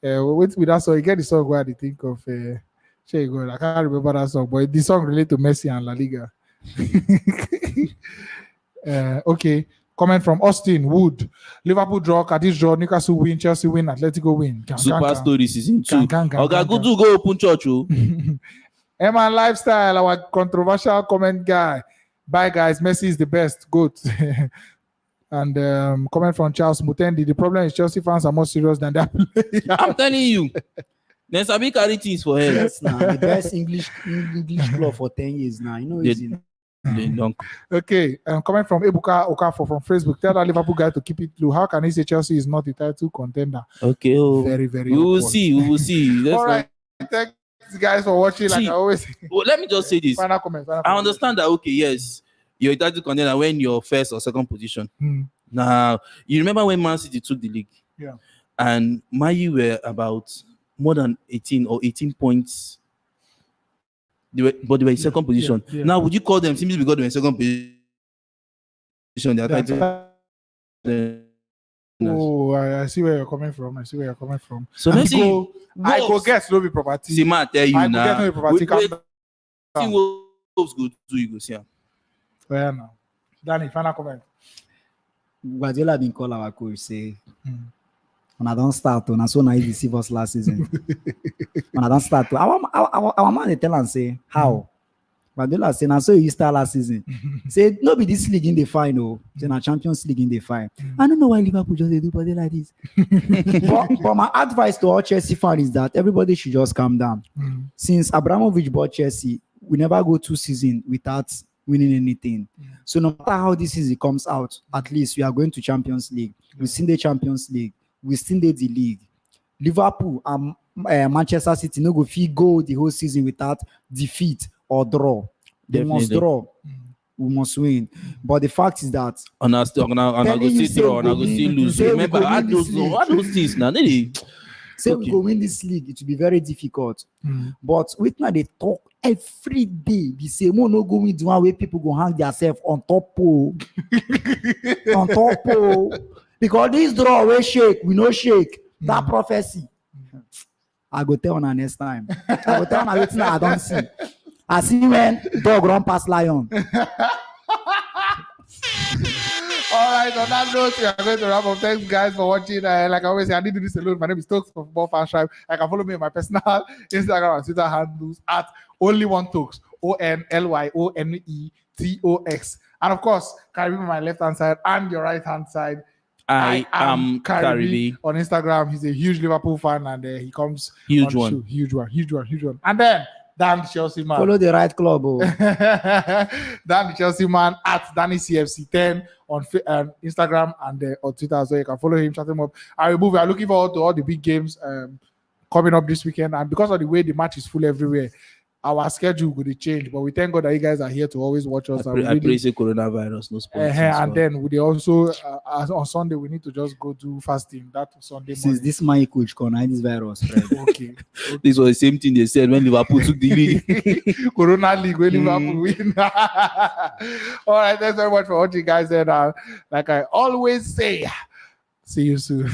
S1: Wait with that song. You get the song where I think of. I can't remember that song, but the song related to Messi and La Liga. Okay. Comment from Austin Wood. Liverpool draw, Cadiz draw, Newcastle win, Chelsea win, Atletico win.
S2: Super story season 2. Okay, good to go open church.
S1: Emma Lifestyle, our controversial comment guy. Bye guys, Messi is the best. Good. And comment from Charles Mutendi. The problem is Chelsea fans are more serious than that.
S2: I'm telling you. There's a big carry things for him.
S3: Yes, now the best English club for 10 years now. You know, it's
S1: Okay, coming from Ebuka Okafor from Facebook, tell that Liverpool guy to keep it low. How can he say Chelsea is not a title contender?
S2: Okay,
S1: Very, very
S2: we will
S1: awkward.
S2: see. We will see.
S1: All right, thanks guys for watching. Like
S2: See,
S1: I always
S2: well, let me just say this.
S1: final comment.
S2: I understand that. Okay, yes, you're a title contender when you're first or second position. Now, you remember when Man City took the league?
S1: Yeah.
S2: And Man U were about more than 18 or 18 points. But they were in second position.
S1: Yeah.
S2: Now, would you call them simply because they were in second position? They are title.
S1: Oh, I see where you're coming from.
S2: So let's see.
S1: I go get no be property.
S2: See, man, tell you
S1: I go
S2: now.
S1: get no be property.
S2: See what good do you go see?
S1: Fair now. Dani, final comment.
S3: Guardiola been call our coach say, when I don't start, when I so naive deceive us last season. When I don't start, our man they tell and say how. Guardiola say, "I saw you start last season." Say, no be this league in the final. Say, na Champions League in the final. I don't know why Liverpool just they do but they like this. but my advice to all Chelsea fans is that everybody should just calm down. Since Abramovich bought Chelsea, we never go 2 seasons without winning anything. So no matter how this season comes out, at least we are going to Champions League. We've seen the Champions League. We've seen the league. Liverpool and Manchester City no go fit go the whole season without defeat or draw. They must draw. We must win. But the fact is that
S2: and I go see draw and I go see lose. Remember, I those things now.
S3: Say we go win this league, it will be very difficult. But with now they talk every day. They say, "Mo no go win the one where people go hang themselves on top pole." On top pole. Because this draw we shake, we no shake. That prophecy. I go tell on next time. I go tell on waiting I don't see. I see when dog run past lion.
S1: All right, on that note, we are going to wrap up. Thanks, guys, for watching. Like I always say, I didn't do this alone. My name is Tokes from Football Fan Tribe. You can follow me on my personal Instagram and Twitter handles at only1tokes, ONLYONETOX. And of course, Karibi on my left-hand side and your right-hand side.
S2: I am Karibi.
S1: On Instagram. He's a huge Liverpool fan and he comes
S2: huge
S1: on
S2: one.
S1: Show. Huge one. And then Dan the Chelsea man.
S3: Follow the right club. Oh.
S1: Dan the Chelsea man at Dani CFC10 on Instagram and on Twitter as well. You can follow him, chat him up. We are looking forward to all the big games coming up this weekend. And because of the way the match is full everywhere, our schedule will change. But we thank God that you guys are here to always watch us.
S2: I pray say coronavirus, no sports.
S1: And then we also on Sunday we need to just go do fasting that Sunday morning.
S3: Since this my coach can this virus spread.
S1: Okay.
S2: This was the same thing they said when Liverpool took the league.
S1: Corona League when Liverpool win. All right, thanks very much for watching, guys. And like I always say, see you soon.